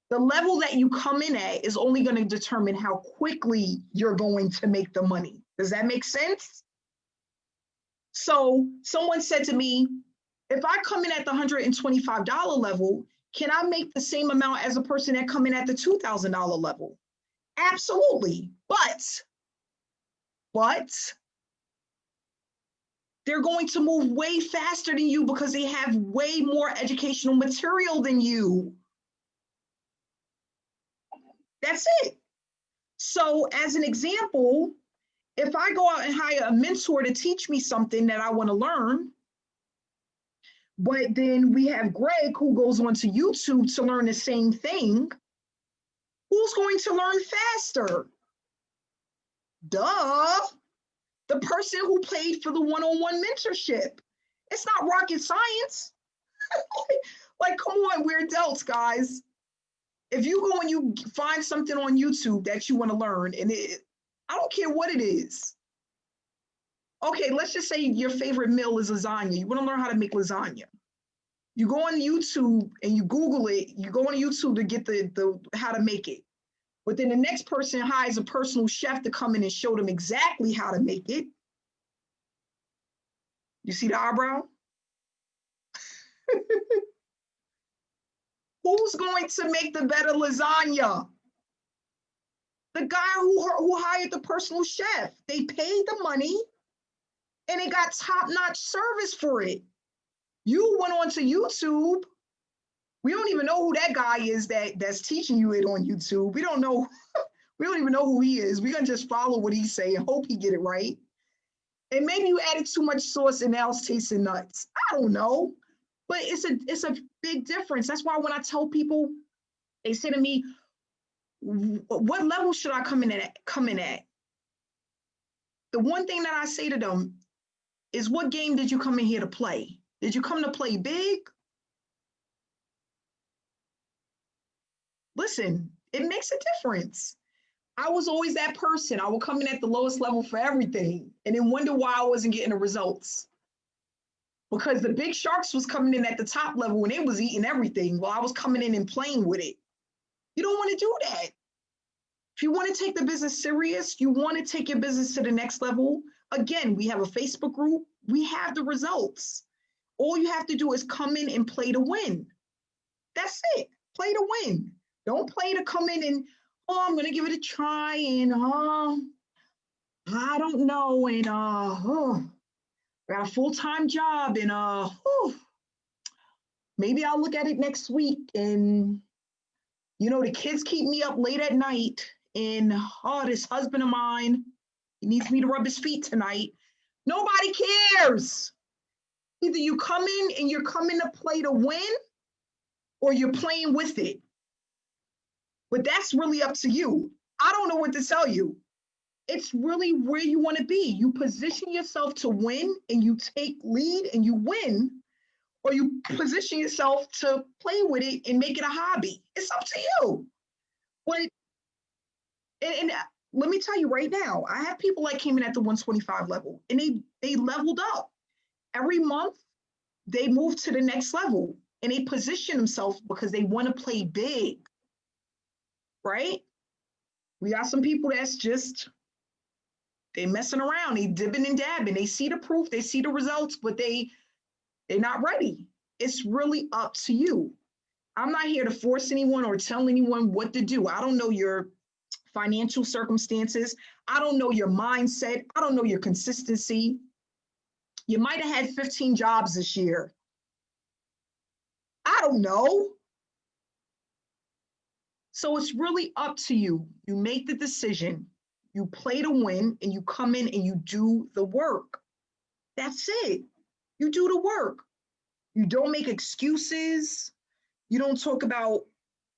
The level that you come in at is only going to determine how quickly you're going to make the money. Does that make sense? So someone said to me, if I come in at the $125 level, can I make the same amount as a person that come in at the $2,000 level? Absolutely. But they're going to move way faster than you because they have way more educational material than you. That's it. So as an example, if I go out and hire a mentor to teach me something that I want to learn, but then we have Greg who goes onto YouTube to learn the same thing, who's going to learn faster? Duh. The person who paid for the one-on-one mentorship. It's not rocket science. Like, come on, we're adults, guys. If you go and you find something on YouTube that you want to learn, and I don't care what it is. Okay, let's just say your favorite meal is lasagna. You want to learn how to make lasagna. You go on YouTube and you Google it. You go on YouTube to get the how to make it. But then the next person hires a personal chef to come in and show them exactly how to make it. You see the eyebrow? Who's going to make the better lasagna? The guy who hired the personal chef. They paid the money and they got top-notch service for it. You went on to YouTube. We don't even know who that guy is that's teaching you it on YouTube. We don't know. We don't even know who he is. We're going to just follow what he's saying and hope he get it right. And maybe you added too much sauce and now it's tasting nuts. I don't know. But it's a big difference. That's why when I tell people, they say to me, what level should I come in at? The one thing that I say to them is, what game did you come in here to play? Did you come to play big? Listen, it makes a difference. I was always that person. I would come in at the lowest level for everything and then wonder why I wasn't getting the results. Because the big sharks was coming in at the top level and they was eating everything while I was coming in and playing with it. You don't want to do that. If you want to take the business serious, you want to take your business to the next level. Again, we have a Facebook group. We have the results. All you have to do is come in and play to win. That's it. Play to win. Don't play to come in and, oh, I'm going to give it a try and, I don't know. And, I got a full-time job and, maybe I'll look at it next week. And, you know, the kids keep me up late at night and, this husband of mine, he needs me to rub his feet tonight. Nobody cares. Either you come in and you're coming to play to win or you're playing with it. But that's really up to you. I don't know what to tell you. It's really where you want to be. You position yourself to win and you take lead and you win, or you position yourself to play with it and make it a hobby. It's up to you. But, and let me tell you right now, I have people that came in at the 125 level and they leveled up. Every month, they move to the next level and they position themselves because they want to play big, right? We got some people that's just, they messing around, they dipping and dabbing. They see the proof, they see the results, but they're not ready. It's really up to you. I'm not here to force anyone or tell anyone what to do. I don't know your financial circumstances. I don't know your mindset. I don't know your consistency. You might have had 15 jobs this year. I don't know. So it's really up to you. You make the decision, you play to win, and you come in and you do the work. That's it. You do the work. You don't make excuses. You don't talk about,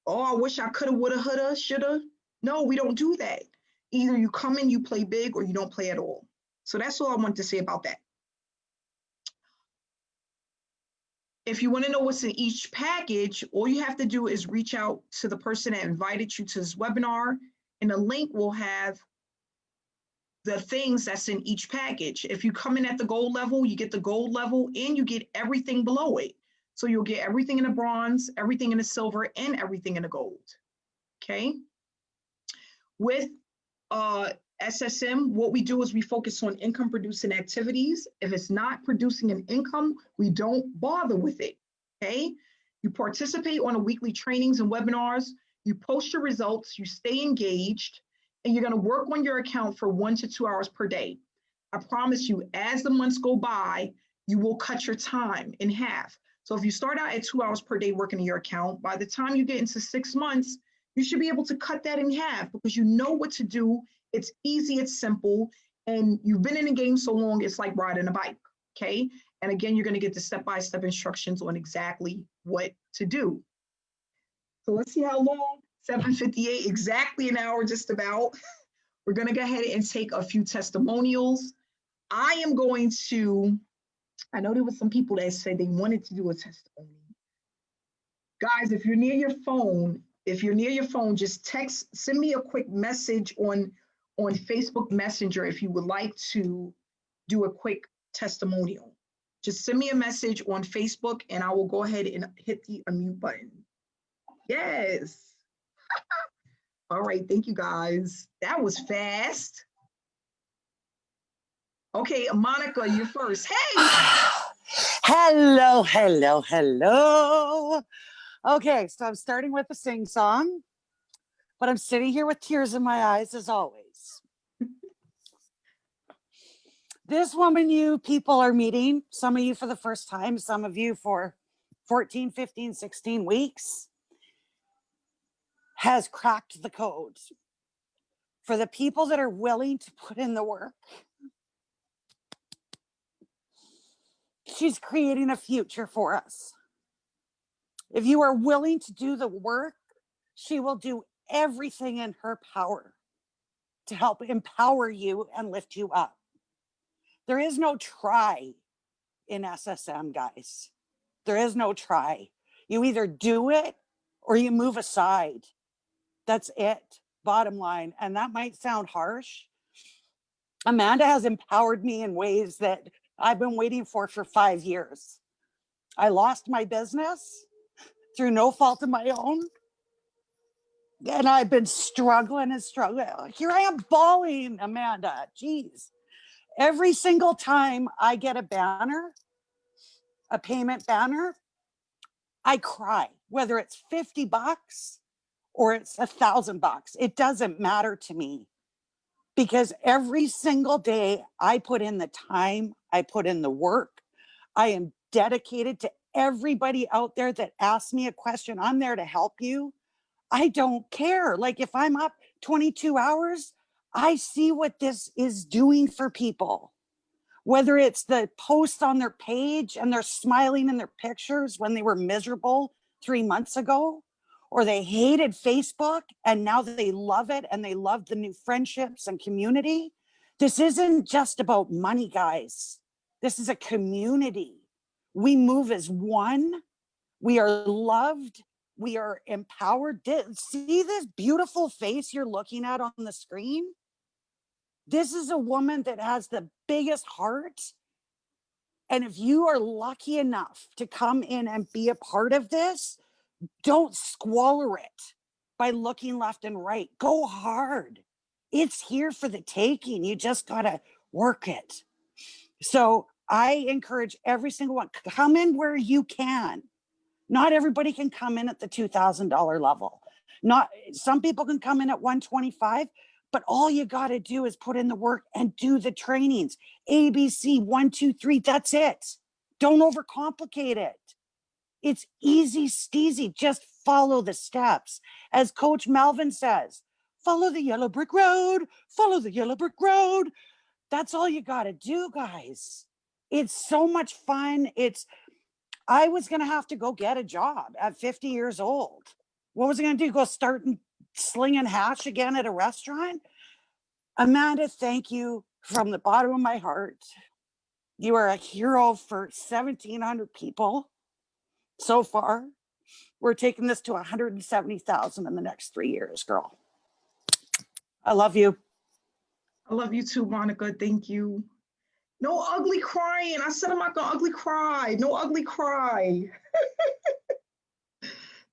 oh, I wish I coulda, woulda, houlda, shoulda. No, we don't do that. Either you come in, you play big, or you don't play at all. So that's all I want to say about that. If you want to know what's in each package, all you have to do is reach out to the person that invited you to this webinar, and the link will have the things that's in each package. If you come in at the gold level, you get the gold level and you get everything below it. So you'll get everything in the bronze, everything in the silver, and everything in the gold, okay? With SSM, what we do is we focus on income producing activities. If it's not producing an income, we don't bother with it, okay? You participate on a weekly trainings and webinars, you post your results, you stay engaged, and you're gonna work on your account for 1 to 2 hours per day. I promise you, as the months go by, you will cut your time in half. So if you start out at 2 hours per day working in your account, by the time you get into 6 months, you should be able to cut that in half because you know what to do. It's easy, it's simple, and you've been in the game so long, it's like riding a bike, okay? And again, you're gonna get the step-by-step instructions on exactly what to do. So let's see how long, 7:58, exactly an hour just about. We're gonna go ahead and take a few testimonials. I am going to, I know there were some people that said they wanted to do a testimony. Guys, if you're near your phone, just text, send me a quick message on Facebook Messenger if you would like to do a quick testimonial, just send me a message on Facebook and I will go ahead and hit the unmute button. Yes. All right, thank you guys. That was fast. Okay, Monica, you're first. Hey! Hello, hello, hello. Okay, so I'm starting with a sing song, but I'm sitting here with tears in my eyes as always. This woman you people are meeting, some of you for the first time, some of you for 14, 15, 16 weeks, has cracked the code. For the people that are willing to put in the work, she's creating a future for us. If you are willing to do the work, she will do everything in her power to help empower you and lift you up. There is no try in SSM, guys. There is no try. You either do it or you move aside. That's it, bottom line. And that might sound harsh. Amanda has empowered me in ways that I've been waiting for 5 years. I lost my business through no fault of my own. And I've been struggling and struggling. Here I am bawling, Amanda. Jeez. Every single time I get a banner, a payment banner, I cry, whether it's $50 or it's $1,000. It doesn't matter to me because every single day I put in the time, I put in the work. I am dedicated to everybody out there that asks me a question. I'm there to help you. I don't care. Like if I'm up 22 hours, I see what this is doing for people. Whether it's the post on their page and they're smiling in their pictures when they were miserable 3 months ago, or they hated Facebook and now they love it and they love the new friendships and community. This isn't just about money, guys. This is a community. We move as one. We are loved. We are empowered. See this beautiful face you're looking at on the screen? This is a woman that has the biggest heart. And if you are lucky enough to come in and be a part of this, don't squalor it by looking left and right. Go hard. It's here for the taking. You just got to work it. So I encourage every single one, come in where you can. Not everybody can come in at the $2,000 level. Not some people can come in at 125, but all you got to do is put in the work and do the trainings. ABC 1, 2, 3. That's it. Don't overcomplicate it. It's easy steezy. Just follow the steps. As Coach Melvin says, follow the yellow brick road. Follow the yellow brick road. That's all you got to do, guys. It's so much fun. I was going to have to go get a job at 50 years old. What was I going to do? Go start slinging hash again at a restaurant? Amanda, thank you from the bottom of my heart. You are a hero for 1,700 people so far. We're taking this to 170,000 in the next 3 years, girl. I love you. I love you too, Monica. Thank you. No ugly crying. I said I'm not gonna ugly cry. No ugly cry.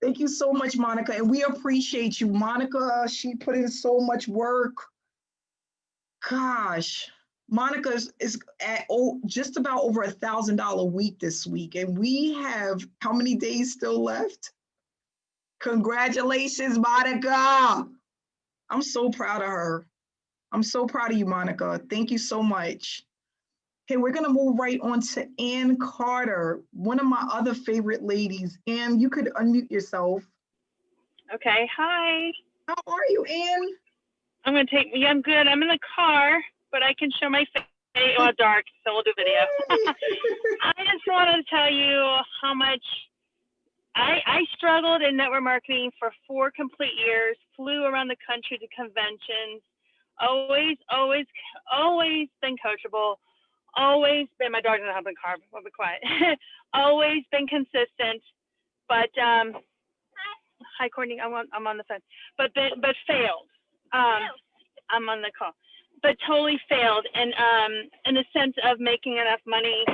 Thank you so much, Monica. And we appreciate you. Monica, she put in so much work. Gosh, Monica is at just about over $1,000 a week this week. And we have how many days still left? Congratulations, Monica. I'm so proud of her. I'm so proud of you, Monica. Thank you so much. Okay, we're gonna move right on to Ann Carter, one of my other favorite ladies. Ann, you could unmute yourself. Okay, hi. How are you, Ann? I'm good. I'm in the car, but I can show my face. Oh, dark, so we'll do video. I just wanted to tell you how much I struggled in network marketing for 4 complete years, flew around the country to conventions, always been coachable. Always been, my dog doesn't have the car, I'll be quiet. Always been consistent, but hi Courtney, I'm on the phone, but failed. I'm on the call, but totally failed, and in the sense of making enough money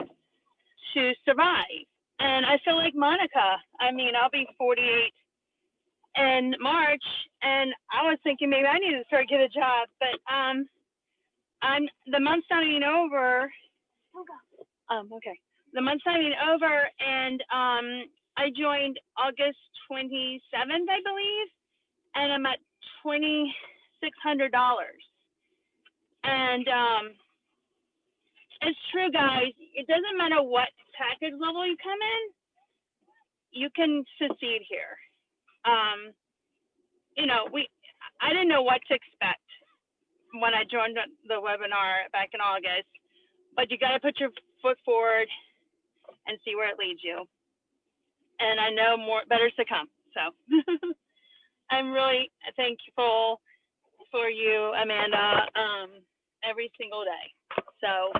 to survive. And I feel like Monica. I mean, I'll be 48 in March, and I was thinking maybe I need to start get a job, but the month's not even over. Okay. The month's not even over, and I joined August 27th, I believe, and I'm at $2,600. And it's true, guys. It doesn't matter what package level you come in, you can succeed here. You know, I didn't know what to expect when I joined the webinar back in August, but you got to put your foot forward and see where it leads you. And I know better's to come. So I'm really thankful for you, Amanda, every single day. So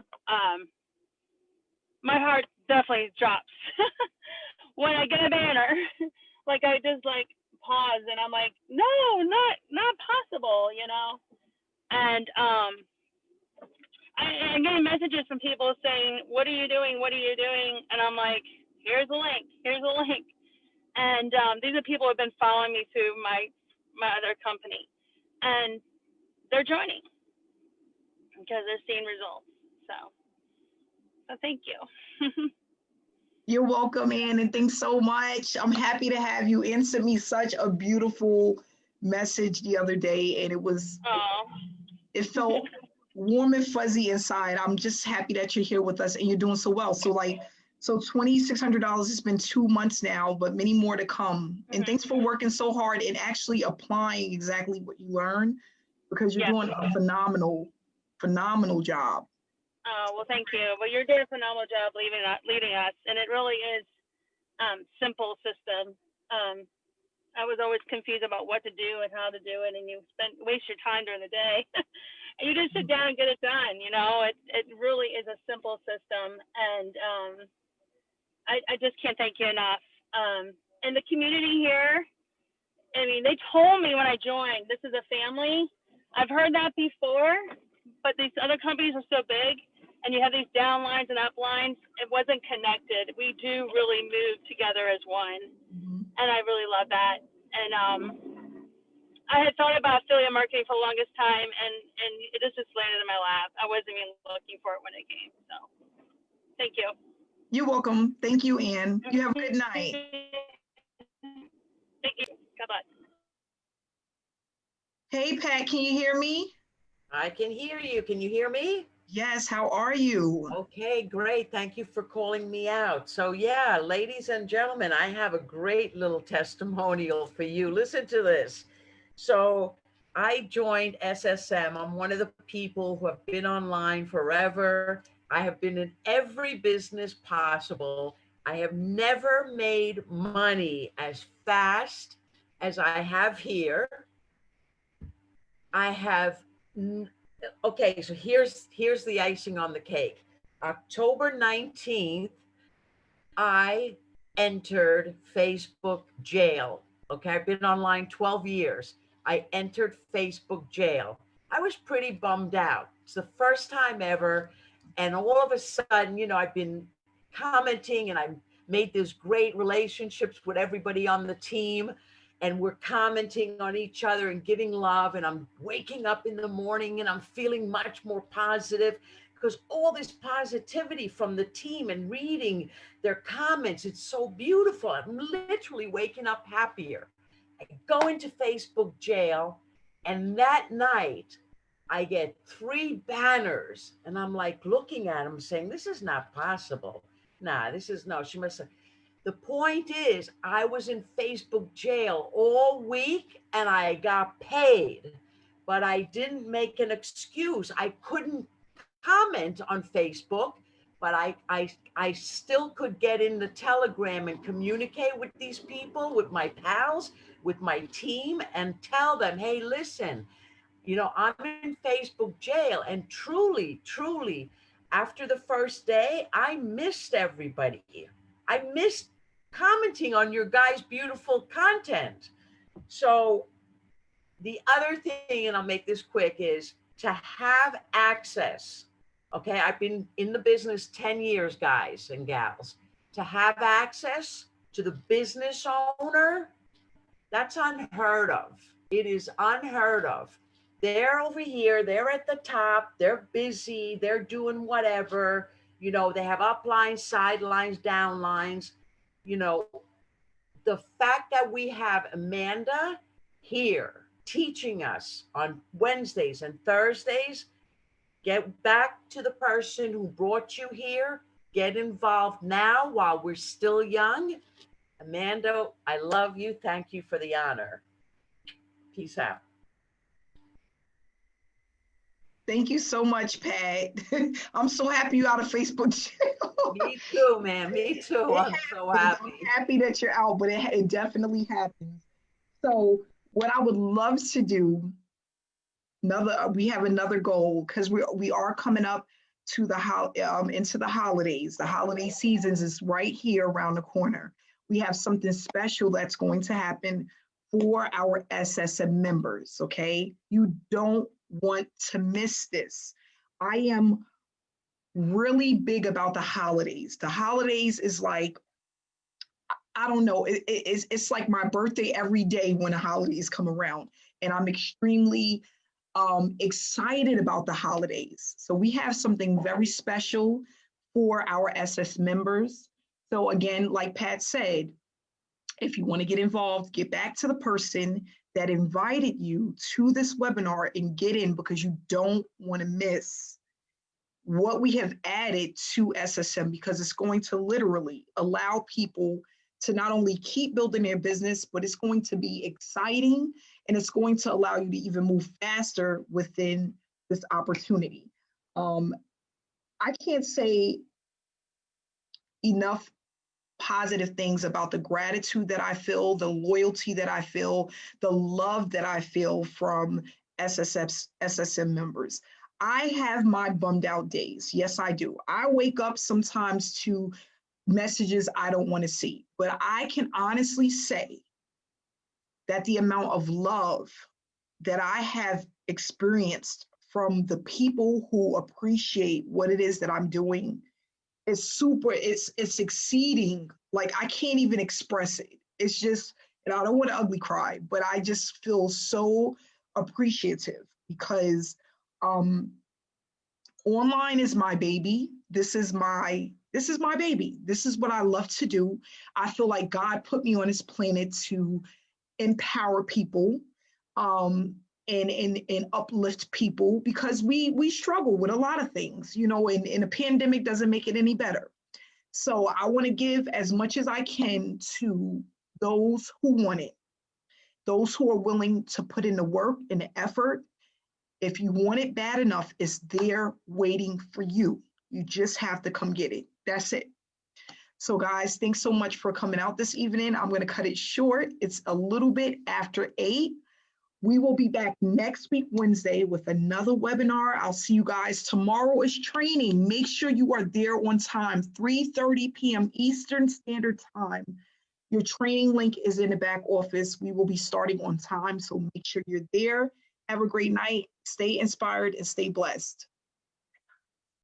my heart definitely drops when I get a banner. Like I just like pause and I'm like, no, not possible, you know. And I'm getting messages from people saying, what are you doing? What are you doing? And I'm like, here's a link. Here's a link. And these are people who have been following me through my other company, and they're joining because they're seeing results. So thank you. You're welcome, Ann, and thanks so much. I'm happy to have you. Ann sent me such a beautiful message the other day, and it felt warm and fuzzy inside. I'm just happy that you're here with us and you're doing so well. So $2,600 has been 2 months now, but many more to come. And thanks for working so hard and actually applying exactly what you learned, because you're doing a phenomenal job. Oh, well, thank you. Well, you're doing a phenomenal job leading us, and it really is simple system. I was always confused about what to do and how to do it, and you waste your time during the day. And you just sit down and get it done. You know, it really is a simple system, and I just can't thank you enough. And the community here, I mean, they told me when I joined, this is a family. I've heard that before, but these other companies are so big, and you have these downlines and uplines, it wasn't connected. We do really move together as one. And I really love that. And I had thought about affiliate marketing for the longest time, and it just landed in my lap. I wasn't even looking for it when it came. So thank you. You're welcome. Thank you, Ann. You have a good night. Thank you. God bless. Hey, Pat, can you hear me? I can hear you. Can you hear me? Yes, how are you? Okay, great. Thank you for calling me out. So yeah, ladies and gentlemen, I have a great little testimonial for you. Listen to this. So I joined SSM. I'm one of the people who have been online forever. I have been in every business possible. I have never made money as fast as I have here. I have okay, so here's the icing on the cake. October 19th, I entered Facebook jail. Okay, I've been online 12 years. I entered Facebook jail. I was pretty bummed out. It's the first time ever. And all of a sudden, you know, I've been commenting and I've made these great relationships with everybody on the team. And we're commenting on each other and giving love. And I'm waking up in the morning and I'm feeling much more positive because all this positivity from the team and reading their comments, it's so beautiful. I'm literally waking up happier. I go into Facebook jail, and that night I get 3 banners, and I'm like looking at them saying, this is not possible. Nah, she must have. The point is, I was in Facebook jail all week and I got paid, but I didn't make an excuse. I couldn't comment on Facebook, but I still could get in the Telegram and communicate with these people, with my pals, with my team, and tell them, hey, listen, you know, I'm in Facebook jail. And truly, after the first day, I missed everybody. I missed commenting on your guys' beautiful content. So the other thing, and I'll make this quick, is to have access Okay, I've been in the business 10 years, guys and gals. To have access to the business owner, that's unheard of. It is unheard of. They're over here, they're at the top, they're busy, they're doing whatever, you know, they have uplines, sidelines, downlines. You know, the fact that we have Amanda here teaching us on Wednesdays and Thursdays, get back to the person who brought you here, get involved now while we're still young. Amanda, I love you. Thank you for the honor. Peace out. Thank you so much, Pat. I'm so happy you're out of Facebook jail. Me too, man. Me too. I'm so happy. I'm happy that you're out, but it definitely happens. So what I would love to do, we have another goal because we are coming up to into the holidays. The holiday seasons is right here around the corner. We have something special that's going to happen for our SSM members, okay? You don't want to miss this. I am really big about the holidays. The holidays is like, I don't know, it's like my birthday every day when the holidays come around. And I'm extremely excited about the holidays. So we have something very special for our SS members. So again, like Pat said, if you want to get involved, get back to the person that invited you to this webinar and get in, because you don't want to miss what we have added to SSM, because it's going to literally allow people to not only keep building their business, but it's going to be exciting and it's going to allow you to even move faster within this opportunity. I can't say enough positive things about the gratitude that I feel, the loyalty that I feel, the love that I feel from SSM members. I have my bummed out days. Yes, I do. I wake up sometimes to messages I don't want to see, but I can honestly say that the amount of love that I have experienced from the people who appreciate what it is that I'm doing is super, it's exceeding, like I can't even express it. It's just, and I don't want to ugly cry, but I just feel so appreciative because online is my baby. This is my baby. This is what I love to do. I feel like God put me on this planet to empower people and uplift people, because we struggle with a lot of things, you know, and a pandemic doesn't make it any better. So I want to give as much as I can to those who want it, those who are willing to put in the work and the effort. If you want it bad enough, it's there waiting for you. You just have to come get it. That's it. So guys, thanks so much for coming out this evening. I'm going to cut it short. It's a little bit after 8. We will be back next week, Wednesday, with another webinar. I'll see you guys. Tomorrow is training. Make sure you are there on time, 3:30 p.m. Eastern Standard Time. Your training link is in the back office. We will be starting on time, so make sure you're there. Have a great night. Stay inspired and stay blessed.